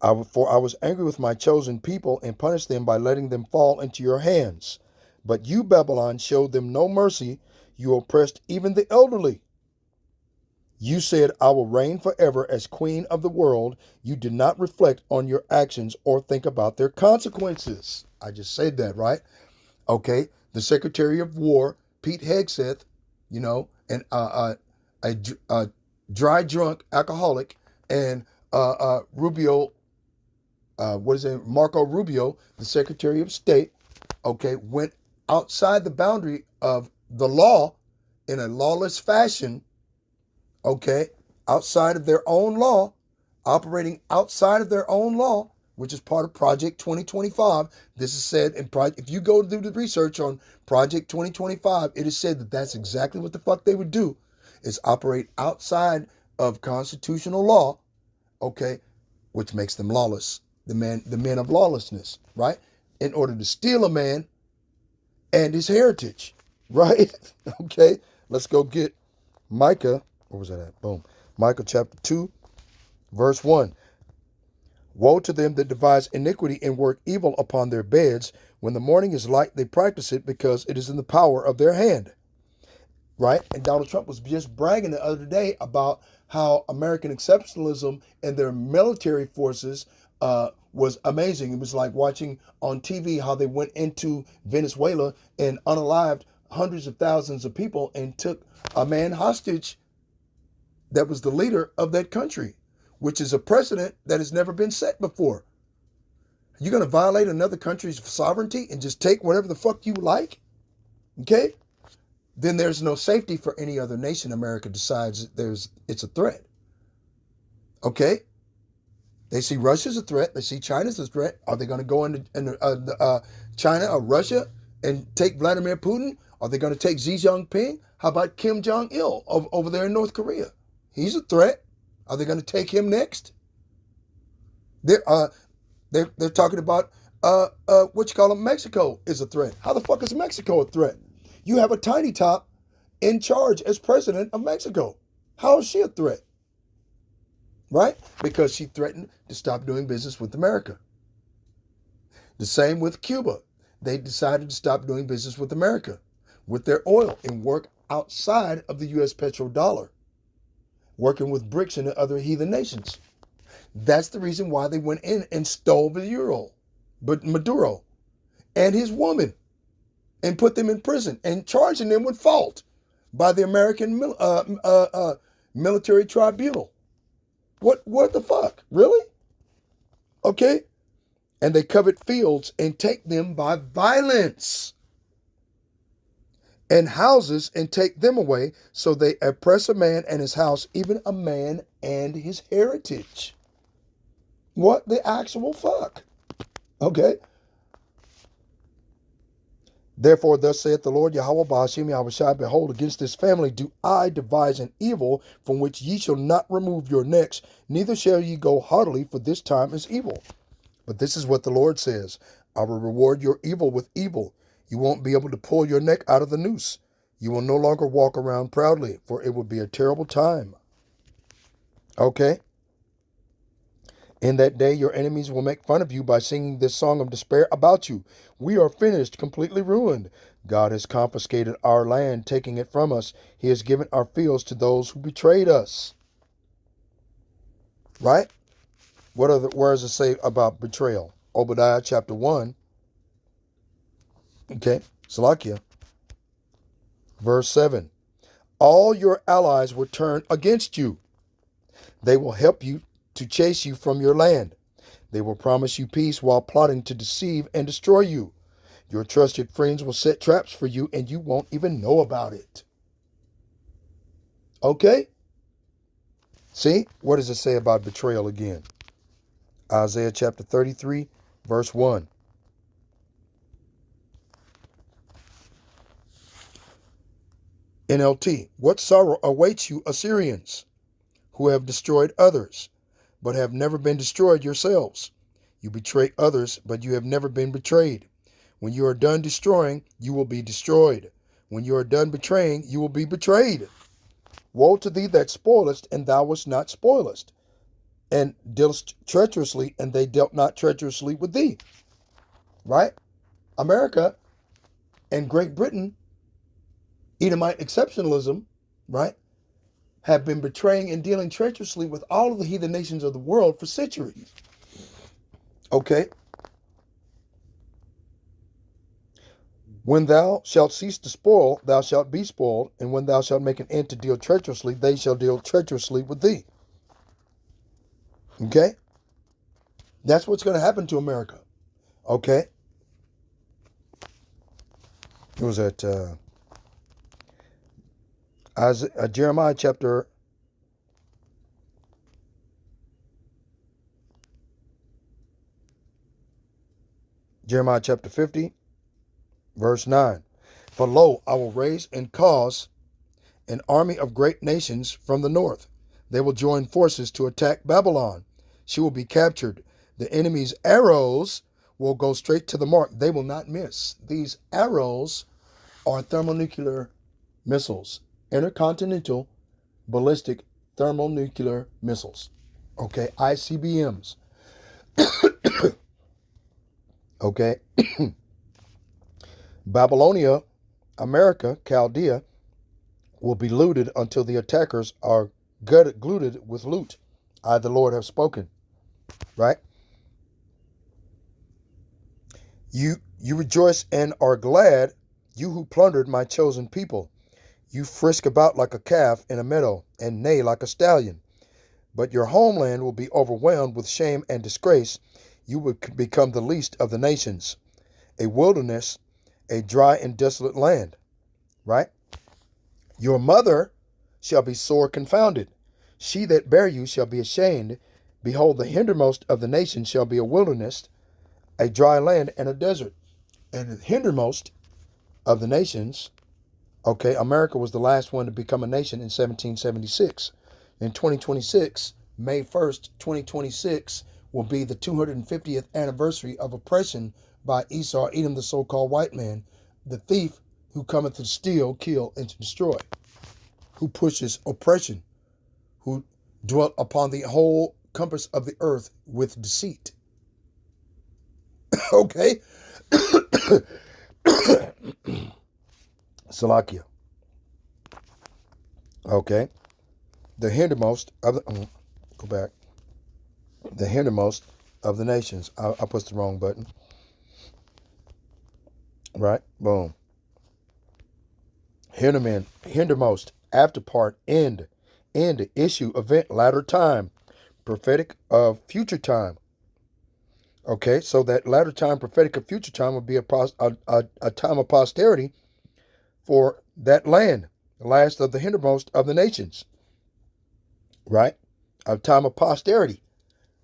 I was angry with my chosen people and punished them by letting them fall into your hands. But you, Babylon, showed them no mercy. You oppressed even the elderly. You said, I will reign forever as queen of the world. You did not reflect on your actions or think about their consequences. I just said that, right? Okay. The Secretary of War, Pete Hegseth, and a dry drunk alcoholic, and Rubio, Marco Rubio, the Secretary of State, okay, went outside the boundary of the law in a lawless fashion, okay, outside of their own law, operating outside of their own law, which is part of Project 2025. This is said in if you go do the research on Project 2025, it is said that that's exactly what the fuck they would do, is operate outside of constitutional law, okay, which makes them lawless, the men of lawlessness, right? In order to steal a man and his heritage, Right? Okay, let's go get Micah. Where was that at? Boom. Micah chapter 2, verse 1. Woe to them that devise iniquity and work evil upon their beds. When the morning is light, they practice it because it is in the power of their hand. Right? And Donald Trump was just bragging the other day about how American exceptionalism and their military forces was amazing. It was like watching on TV how they went into Venezuela and unalived hundreds of thousands of people and took a man hostage that was the leader of that country, which is a precedent that has never been set before. You're going to violate another country's sovereignty and just take whatever the fuck you like? Okay? Then there's no safety for any other nation. America decides it's a threat. Okay? They see Russia's a threat. They see China's a threat. Are they going to go into China or Russia and take Vladimir Putin? Are they going to take Xi Jinping? How about Kim Jong-il over there in North Korea? He's a threat. Are they going to take him next? They're talking about Mexico is a threat. How the fuck is Mexico a threat? You have a tiny top in charge as president of Mexico. How is she a threat? Right? Because she threatened to stop doing business with America. The same with Cuba. They decided to stop doing business with America with their oil and work outside of the U.S. petrodollar, working with BRICS and the other heathen nations. That's the reason why they went in and stole Maduro and his woman and put them in prison and charging them with fault by the American military tribunal. What the fuck? Really? Okay? And they covet fields and take them by violence, and houses and take them away. So they oppress a man and his house, even a man and his heritage. What the actual fuck? Okay? Therefore, thus saith the Lord Yahweh Ba'ashem Yahushai, behold, against this family do I devise an evil from which ye shall not remove your necks, neither shall ye go haughtily, for this time is evil. But this is what the Lord says, I will reward your evil with evil. You won't be able to pull your neck out of the noose. You will no longer walk around proudly, for it will be a terrible time. Okay? In that day, your enemies will make fun of you by singing this song of despair about you. We are finished, completely ruined. God has confiscated our land, taking it from us. He has given our fields to those who betrayed us. Right? Where does it say about betrayal? Obadiah chapter 1. Okay, Salakia. Verse 7. All your allies will turn against you. They will help you to chase you from your land. They will promise you peace while plotting to deceive and destroy you. Your trusted friends will set traps for you and you won't even know about it. Okay? See? What does it say about betrayal again? Isaiah chapter 33, verse 1. NLT. What sorrow awaits you, Assyrians, who have destroyed others, but have never been destroyed yourselves. You betray others, but you have never been betrayed. When you are done destroying, you will be destroyed. When you are done betraying, you will be betrayed. Woe to thee that spoilest, and thou wast not spoilest, and dealest treacherously, and they dealt not treacherously with thee. Right? America and Great Britain, Edomite exceptionalism, right, have been betraying and dealing treacherously with all of the heathen nations of the world for centuries. Okay? When thou shalt cease to spoil, thou shalt be spoiled, and when thou shalt make an end to deal treacherously, they shall deal treacherously with thee. Okay? That's what's going to happen to America. Okay? It was at Jeremiah chapter 50, verse 9. For lo, I will raise and cause an army of great nations from the north. They will join forces to attack Babylon. She will be captured. The enemy's arrows will go straight to the mark. They will not miss. These arrows are thermonuclear missiles, intercontinental ballistic thermonuclear missiles. Okay, ICBMs. Okay. Babylonia, America, Chaldea, will be looted until the attackers are glutted with loot. I, the Lord, have spoken. Right? You rejoice and are glad, you who plundered my chosen people. You frisk about like a calf in a meadow, and neigh like a stallion. But your homeland will be overwhelmed with shame and disgrace. You will become the least of the nations, a wilderness, a dry and desolate land. Right? Your mother shall be sore confounded. She that bare you shall be ashamed. Behold, the hindermost of the nations shall be a wilderness, a dry land, and a desert. And the hindermost of the nations, okay, America was the last one to become a nation in 1776. In 2026, May 1st, 2026, will be the 250th anniversary of oppression by Esau, Edom, the so-called white man, the thief who cometh to steal, kill, and to destroy, who pushes oppression, who dwelt upon the whole compass of the earth with deceit. Okay? Salakia. Okay? The hindermost of the... go back. The hindermost of the nations. I pushed the wrong button. Right? Boom. Hindermost, after part, end, issue, event, latter time, prophetic of future time. Okay, so that latter time, prophetic of future time, will be a time of posterity for that land, the last of the hindermost of the nations. Right? A time of posterity.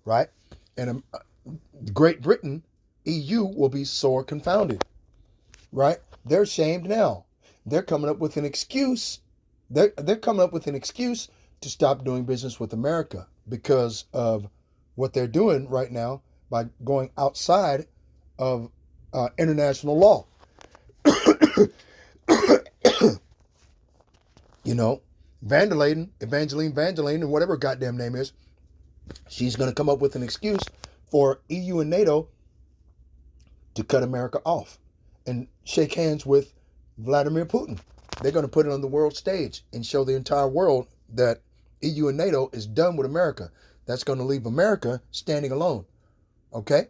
Right? And Great Britain, EU, will be sore confounded. Right? They're shamed now. They're coming up with an excuse. They're coming up with an excuse to stop doing business with America because of what they're doing right now by going outside of international law. You know, Evangeline, and whatever goddamn name is, she's going to come up with an excuse for EU and NATO to cut America off and shake hands with Vladimir Putin. They're going to put it on the world stage and show the entire world that EU and NATO is done with America. That's going to leave America standing alone. Okay?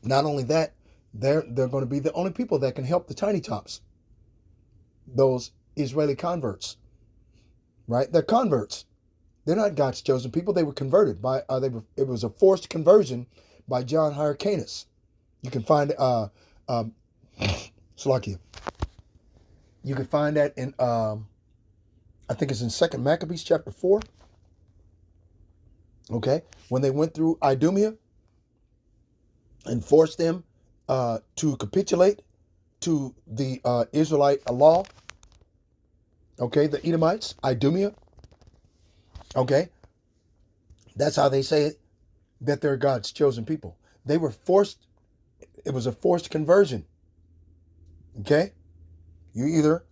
Not only that, they're going to be the only people that can help the tiny tops. Those Israeli converts. Right? They're converts. They're not God's chosen people. They were converted by it was a forced conversion by John Hyrcanus. You can find Salakia. You can find that in I think it's in 2 Maccabees chapter 4. Okay? When they went through Idumea and forced them to capitulate to the Israelite law. Okay, the Edomites, Idumea. Okay? That's how they say it, that they're God's chosen people. They were forced, it was a forced conversion. Okay? You either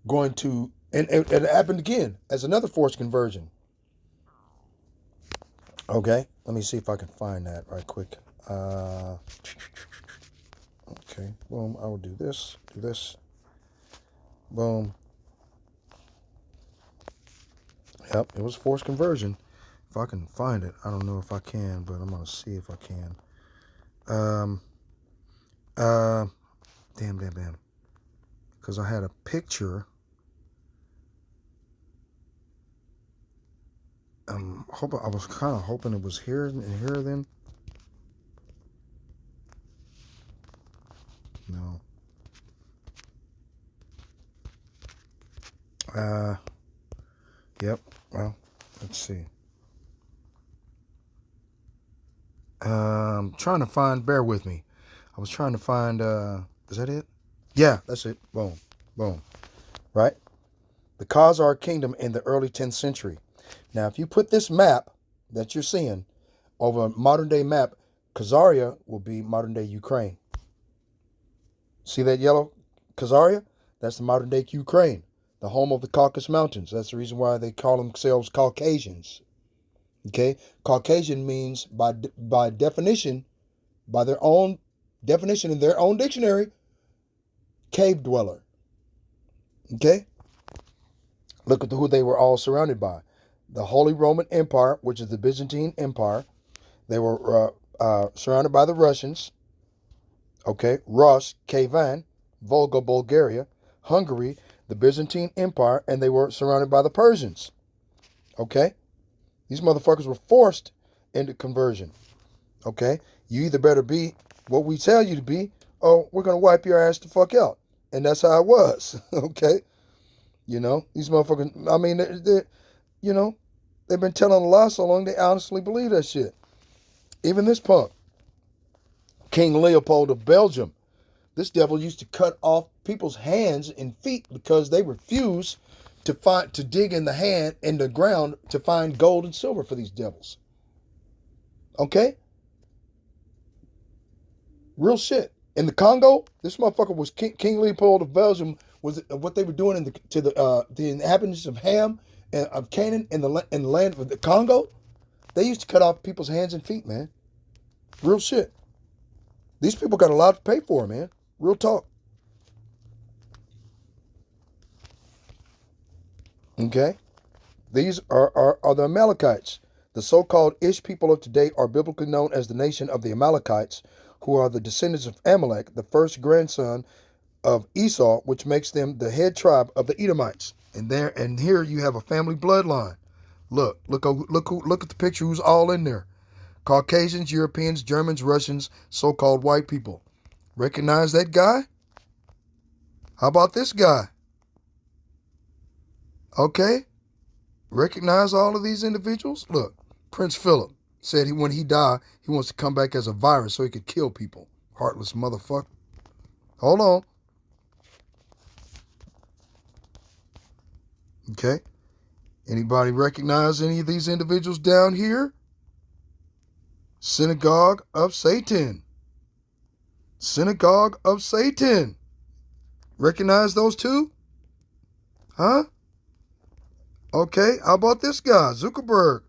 going to, and it happened again as another forced conversion. Okay? Let me see if I can find that right quick. Okay, boom, I will do this, boom. Yep, it was forced conversion. If I can find it, I don't know if I can, but I'm gonna see if I can. Damn. Because I had a picture. I was kind of hoping it was here and here then. No. Yep. Well, let's see. Trying to find, bear with me. I was trying to find, is that it? Yeah, that's it. Boom. Right? The Khazar Kingdom in the early 10th century. Now, if you put this map that you're seeing over a modern day map, Khazaria will be modern day Ukraine. See that yellow Khazaria, that's the modern day Ukraine, the home of the Caucasus Mountains. That's the reason why they call themselves Caucasians. Okay, Caucasian means by definition, by their own definition in their own dictionary, cave dweller. Okay, look at who they were all surrounded by: the Holy Roman Empire, which is the Byzantine Empire. They were surrounded by the Russians. Okay, Rus, Kievan, Volga, Bulgaria, Hungary, the Byzantine Empire, and they were surrounded by the Persians. Okay, these motherfuckers were forced into conversion. Okay, you either better be what we tell you to be, or we're gonna wipe your ass the fuck out. And that's how it was. Okay, you know, these motherfuckers. I mean, you know, they've been telling a lie so long they honestly believe that shit. Even this punk, King Leopold of Belgium, this devil used to cut off people's hands and feet because they refused to dig in the ground to find gold and silver for these devils. Okay? Real shit. In the Congo, this motherfucker was King Leopold of Belgium, was what they were doing to the inhabitants of Ham and of Canaan in the land of the Congo. They used to cut off people's hands and feet, man. Real shit. These people got a lot to pay for, man. Real talk. Okay? These are the Amalekites. The so-called Ish people of today are biblically known as the nation of the Amalekites, who are the descendants of Amalek, the first grandson of Esau, which makes them the head tribe of the Edomites. And here you have a family bloodline. Look at the picture who's all in there. Caucasians, Europeans, Germans, Russians, so-called white people. Recognize that guy? How about this guy? Okay? Recognize all of these individuals? Look, Prince Philip said when he died, he wants to come back as a virus so he could kill people. Heartless motherfucker. Hold on. Okay? Anybody recognize any of these individuals down here? Synagogue of Satan. Synagogue of Satan. Recognize those two? Huh? Okay, how about this guy, Zuckerberg?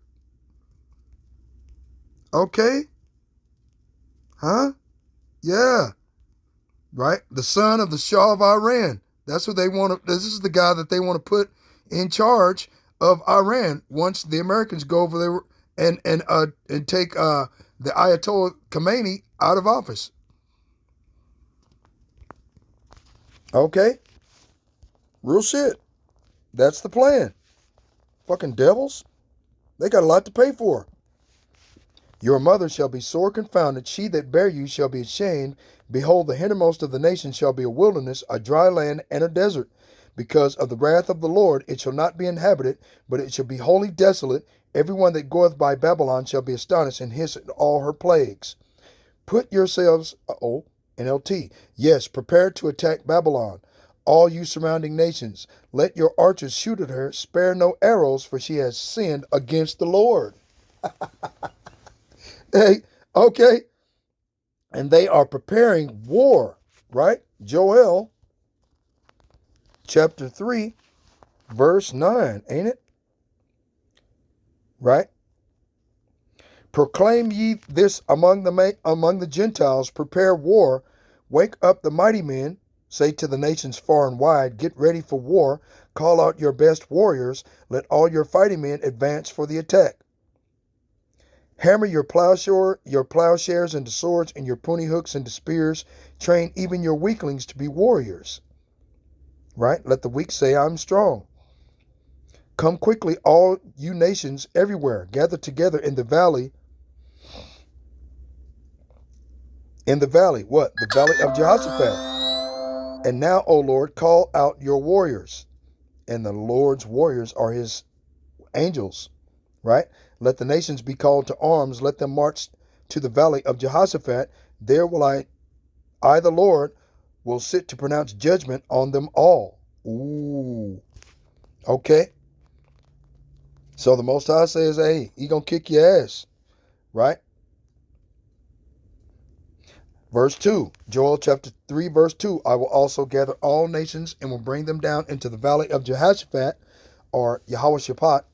Okay. Huh? Yeah. Right? The son of the Shah of Iran. That's who they want to, this is the guy that they want to put in charge of Iran once the Americans go over there and take the Ayatollah Khomeini out of office. Okay? Real shit. That's the plan. Fucking devils. They got a lot to pay for. Your mother shall be sore confounded. She that bare you shall be ashamed. Behold, the hindermost of the nations shall be a wilderness, a dry land, and a desert. Because of the wrath of the Lord, it shall not be inhabited, but it shall be wholly desolate. Everyone that goeth by Babylon shall be astonished and hiss at all her plagues. Put yourselves, NLT, yes, prepare to attack Babylon. All you surrounding nations, let your archers shoot at her. Spare no arrows, for she has sinned against the Lord. Hey, okay. And they are preparing war, right? Joel, chapter 3, verse 9, ain't it? Right? Proclaim ye this among the Gentiles, prepare war, wake up the mighty men, say to the nations far and wide, get ready for war, call out your best warriors, let all your fighting men advance for the attack. Hammer your plowshares into swords and your pruning hooks into spears, train even your weaklings to be warriors. Right? Let the weak say, I'm strong. Come quickly, all you nations everywhere, gather together in the valley. In the valley, what? The valley of Jehoshaphat. And now, O Lord, call out your warriors. And the Lord's warriors are his angels, right? Let the nations be called to arms. Let them march to the valley of Jehoshaphat. There will I the Lord, will sit to pronounce judgment on them all. Ooh. Okay. So the Most High says, hey, he gonna kick your ass, right? Verse 2, Joel chapter 3, verse 2, I will also gather all nations and will bring them down into the valley of Jehoshaphat, or Yahweh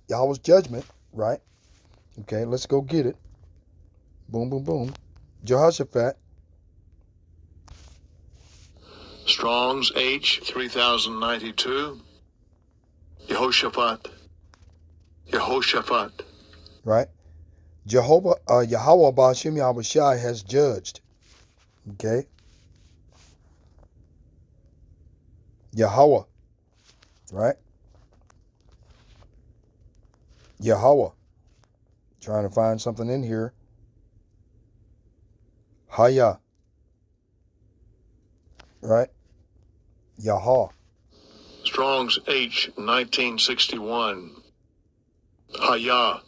Yahweh's judgment, right? Okay, let's go get it. Boom, boom, boom. Jehoshaphat. Strong's H 3092. Yehoshaphat. Yehoshaphat. Right? Yahweh Ba'ashim Yahushai has judged. Okay? Yahweh. Right? Yahweh. Trying to find something in here. Haya. Right? Yahweh. Strong's H 1961. Haya.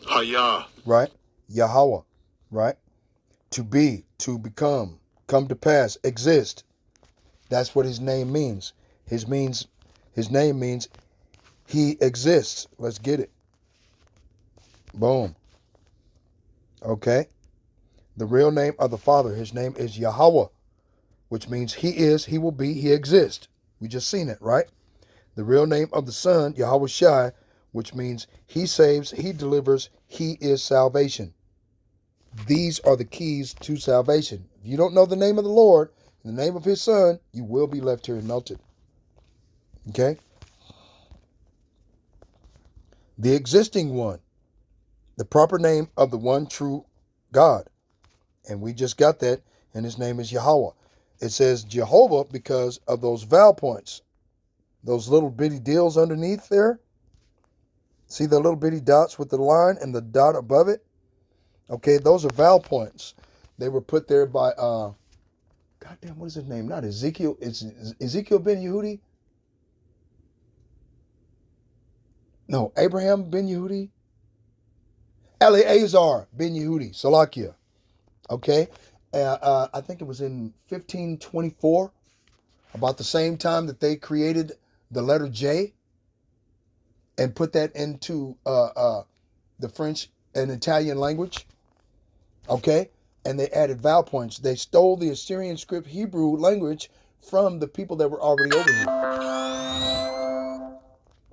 Haya. Right? Yahweh. Right? To be, to become, come to pass, exist. That's what his name means. His name means he exists. Let's get it. Boom. Okay? The real name of the Father, his name is Yahweh, which means he is, he will be, he exists. We just seen it, right? The real name of the Son, Yahweh Shai, which means he saves, he delivers, he is salvation. These are the keys to salvation. If you don't know the name of the Lord, in the name of his Son, you will be left here and melted. Okay? The existing one, the proper name of the one true God. And we just got that, and his name is Yahweh. It says Jehovah because of those vowel points. Those little bitty deals underneath there. See the little bitty dots with the line and the dot above it? Okay, those are vowel points. They were put there by, goddamn, what is his name? Not Ezekiel. It's Ezekiel ben Yehudi. No, Abraham ben Yehudi. Eleazar ben Yehudi, Salakia. Okay, I think it was in 1524, about the same time that they created the letter J and put that into the French and Italian language. Okay, and they added vowel points. They stole the Assyrian script Hebrew language from the people that were already over here.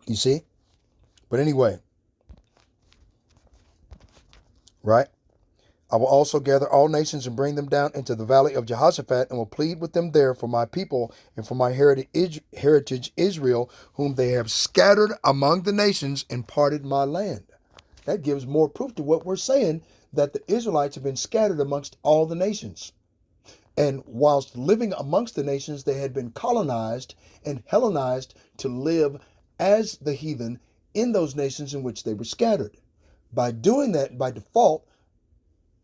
You see? But anyway, right? I will also gather all nations and bring them down into the valley of Jehoshaphat and will plead with them there for my people and for my heritage Israel, whom they have scattered among the nations and parted my land. That gives more proof to what we're saying, that the Israelites have been scattered amongst all the nations. And whilst living amongst the nations, they had been colonized and Hellenized to live as the heathen in those nations in which they were scattered. By doing that, by default,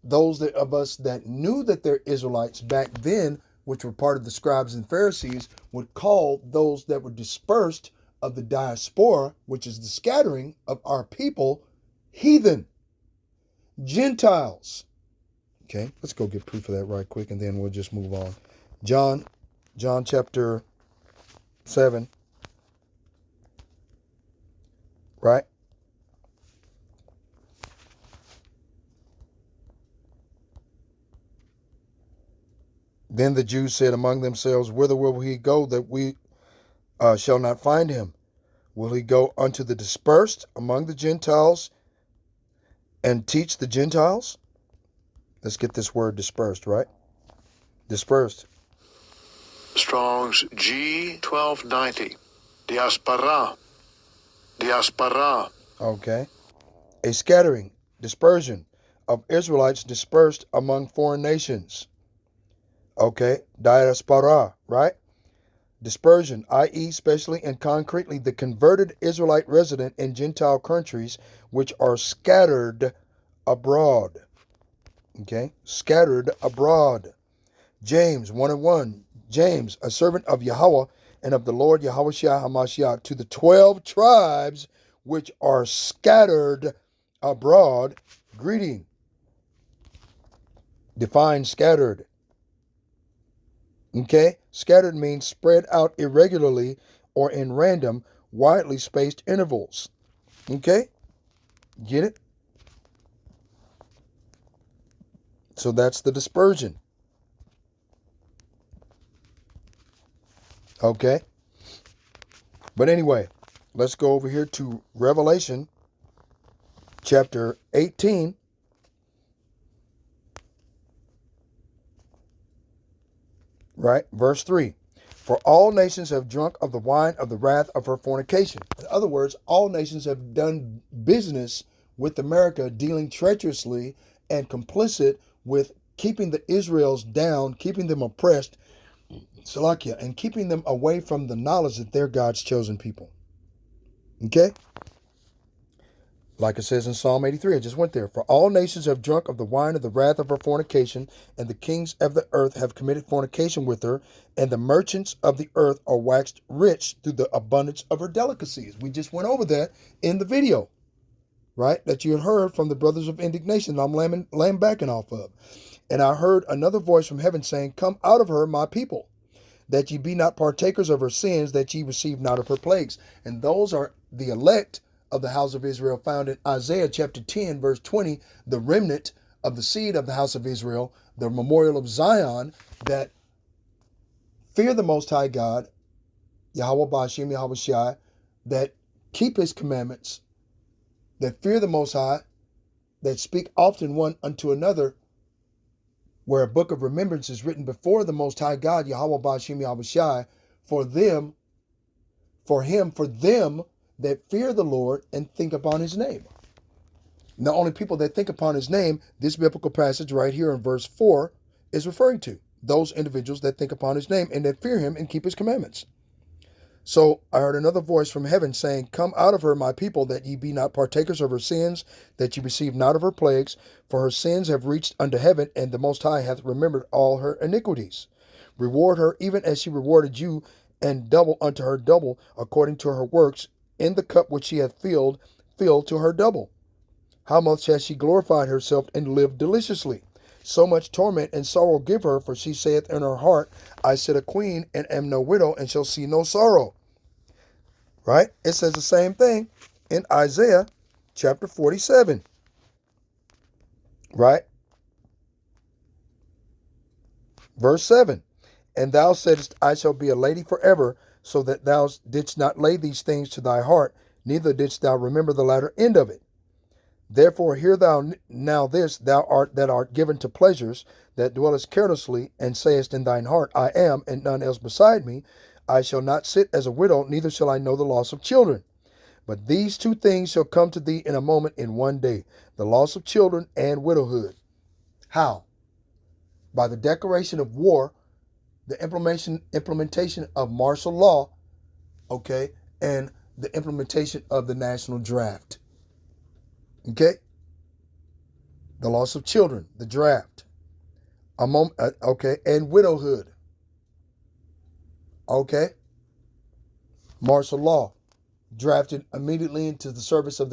those of us that knew that they're Israelites back then, which were part of the scribes and Pharisees, would call those that were dispersed of the diaspora, which is the scattering of our people, heathen, Gentiles. Okay, let's go get proof of that right quick, and then we'll just move on. John chapter 7, right? Then the Jews said among themselves, whither will he go that we shall not find him? Will he go unto the dispersed among the Gentiles and teach the Gentiles? Let's get this word dispersed, right? Dispersed. Strong's G 1290. Diaspora. Diaspora. Okay. A scattering, dispersion of Israelites dispersed among foreign nations. Okay. Diaspora, right? Dispersion, i.e., especially and concretely, the converted Israelite resident in Gentile countries which are scattered abroad. Okay, scattered abroad. James 1:1. James, a servant of Yahweh and of the Lord Yahushua HaMashiach, to the 12 tribes which are scattered abroad, greeting. Define scattered. Okay, scattered means spread out irregularly or in random, widely spaced intervals. Okay, get it? So that's the dispersion. Okay? But anyway, let's go over here to Revelation chapter 18. Right? Verse 3. For all nations have drunk of the wine of the wrath of her fornication. In other words, all nations have done business with America, dealing treacherously and complicit with keeping the Israels down, keeping them oppressed, Salakia, and keeping them away from the knowledge that they're God's chosen people. Okay? Like it says in Psalm 83, I just went there. For all nations have drunk of the wine of the wrath of her fornication, and the kings of the earth have committed fornication with her, and the merchants of the earth are waxed rich through the abundance of her delicacies. We just went over that in the video, right? That you had heard from the brothers of indignation that I'm lambacking off of. And I heard another voice from heaven saying, Come out of her, my people, that ye be not partakers of her sins, that ye receive not of her plagues. And those are the elect of the house of Israel, found in Isaiah chapter 10, verse 20, the remnant of the seed of the house of Israel, the memorial of Zion, that fear the Most High God, Yahweh Ba'ashem Yahweh Shai, that keep his commandments, that fear the Most High, that speak often one unto another, where a book of remembrance is written before the Most High God, Yahweh Ba'ashem Yahweh Shai, for them that fear the Lord and think upon his name. And the only people that think upon his name, this biblical passage right here in verse 4 is referring to. Those individuals that think upon his name and that fear him and keep his commandments. So I heard another voice from heaven saying, Come out of her, my people, that ye be not partakers of her sins, that ye receive not of her plagues, for her sins have reached unto heaven, and the Most High hath remembered all her iniquities. Reward her even as she rewarded you, and double unto her double, according to her works, in the cup which she hath filled to her double. How much has she glorified herself and lived deliciously? So much torment and sorrow give her, for she saith in her heart, I sit a queen and am no widow, and shall see no sorrow. Right? It says the same thing in Isaiah chapter 47. Right? Verse 7. And thou saidst, I shall be a lady forever, so that thou didst not lay these things to thy heart, neither didst thou remember the latter end of it. Therefore hear thou now this, thou art that art given to pleasures, that dwellest carelessly, and sayest in thine heart, I am, and none else beside me. I shall not sit as a widow, neither shall I know the loss of children. But these two things shall come to thee in a moment, in one day, the loss of children and widowhood. How? By the declaration of war, the implementation of martial law, okay, and the implementation of the national draft. Okay? The loss of children, the draft. Okay, and widowhood. Okay? Martial law. Drafted immediately into the service of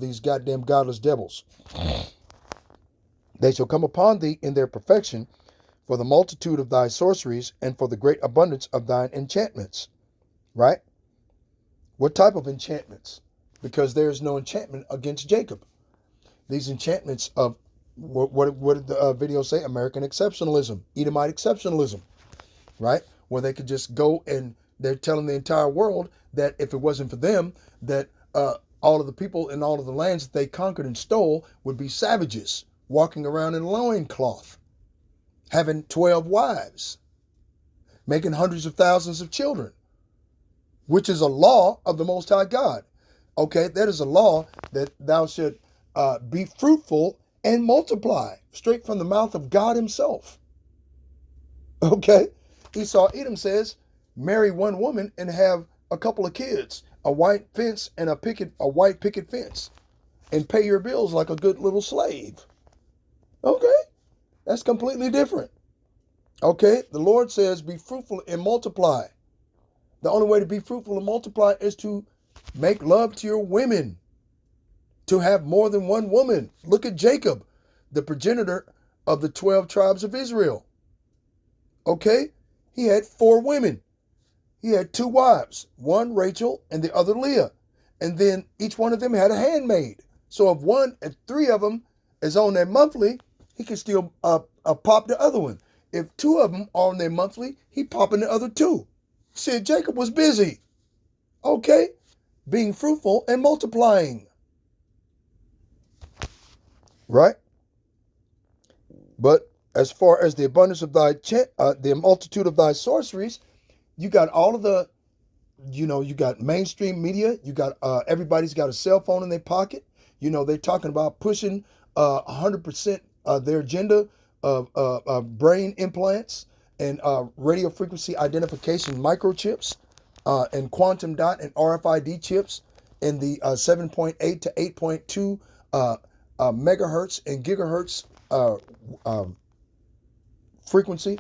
these goddamn godless devils. They shall come upon thee in their perfection, for the multitude of thy sorceries, and for the great abundance of thine enchantments. Right? What type of enchantments? Because there is no enchantment against Jacob. These enchantments of, what did the video say? American exceptionalism, Edomite exceptionalism, right? Where they could just go and they're telling the entire world that if it wasn't for them, that all of the people in all of the lands that they conquered and stole would be savages, walking around in loincloth, having 12 wives, making hundreds of thousands of children, which is a law of the Most High God. Okay, that is a law that thou should be fruitful and multiply, straight from the mouth of God himself. Okay, Esau Edom says, marry one woman and have a couple of kids, a white fence and a white picket fence, and pay your bills like a good little slave. Okay, that's completely different. Okay, the Lord says, be fruitful and multiply. The only way to be fruitful and multiply is to make love to your women, to have more than one woman. Look at Jacob, the progenitor of the 12 tribes of Israel. Okay, he had 4 women. He had 2 wives, one Rachel and the other Leah. And then each one of them had a handmaid. So if 3 of them is on their monthly, he can still pop the other one. If 2 of them are on their monthly, he popping the other 2. Shit, Jacob was busy. Okay? Being fruitful and multiplying. Right? But as far as the abundance of the multitude of thy sorceries, you got all of the, you got mainstream media. You got everybody's got a cell phone in their pocket. They're talking about pushing 100% their agenda of brain implants and radio frequency identification microchips and quantum dot and RFID chips in the 7.8 to 8.2 megahertz and gigahertz frequency,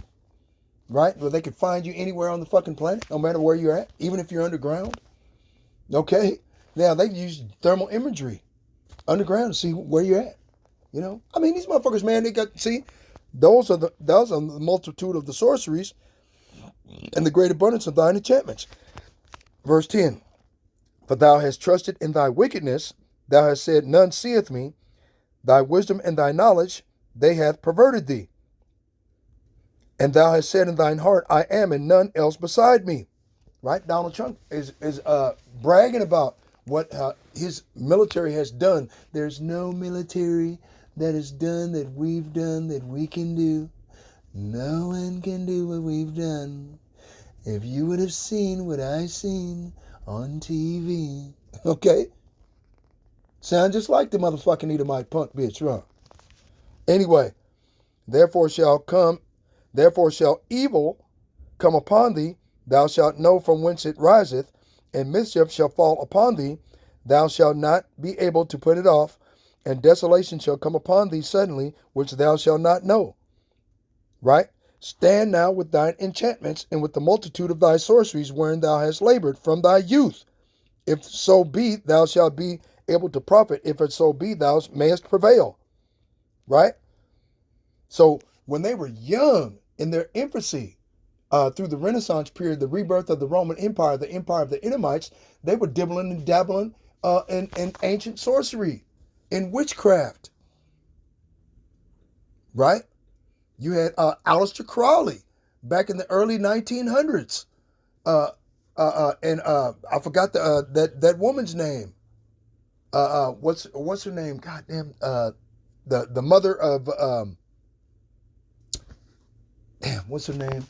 right? Where they can find you anywhere on the fucking planet, no matter where you're at, even if you're underground. Okay? Now, they use thermal imagery underground to see where you're at. I mean, these motherfuckers, man, those are the multitude of the sorceries and the great abundance of thine enchantments. Verse 10, for thou hast trusted in thy wickedness, thou hast said, none seeth me, thy wisdom and thy knowledge, they hath perverted thee. And thou hast said in thine heart, I am, and none else beside me. Right? Donald Trump is bragging about what his military has done. There's no military that is done that we've done that we can do. No one can do what we've done. If you would have seen what I seen on TV. Okay? Sound just like the motherfucking Edomite punk bitch, right? Anyway, therefore shall evil come upon thee, thou shalt know from whence it riseth, and mischief shall fall upon thee, thou shalt not be able to put it off, and desolation shall come upon thee suddenly, which thou shalt not know. Right? Stand now with thine enchantments, and with the multitude of thy sorceries, wherein thou hast labored from thy youth. If so be, thou shalt be able to profit. If it so be, thou mayest prevail. Right? So, when they were young, in their infancy, through the Renaissance period, the rebirth of the Roman Empire, the empire of the Edomites, they were dibbling and dabbling in ancient sorcery, in witchcraft. Right? You had Aleister Crowley back in the early 1900s. And I forgot that woman's name. What's her name? Goddamn. The mother of damn, what's her name?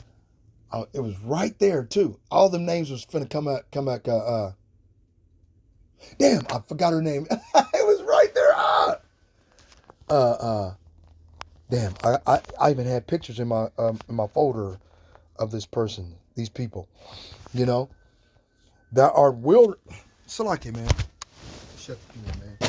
It was right there too. All them names was finna come out. Damn, I forgot her name. It was right there. Damn, I even had pictures in my folder of this person, these people. That are Salaki, man. Shut up, man.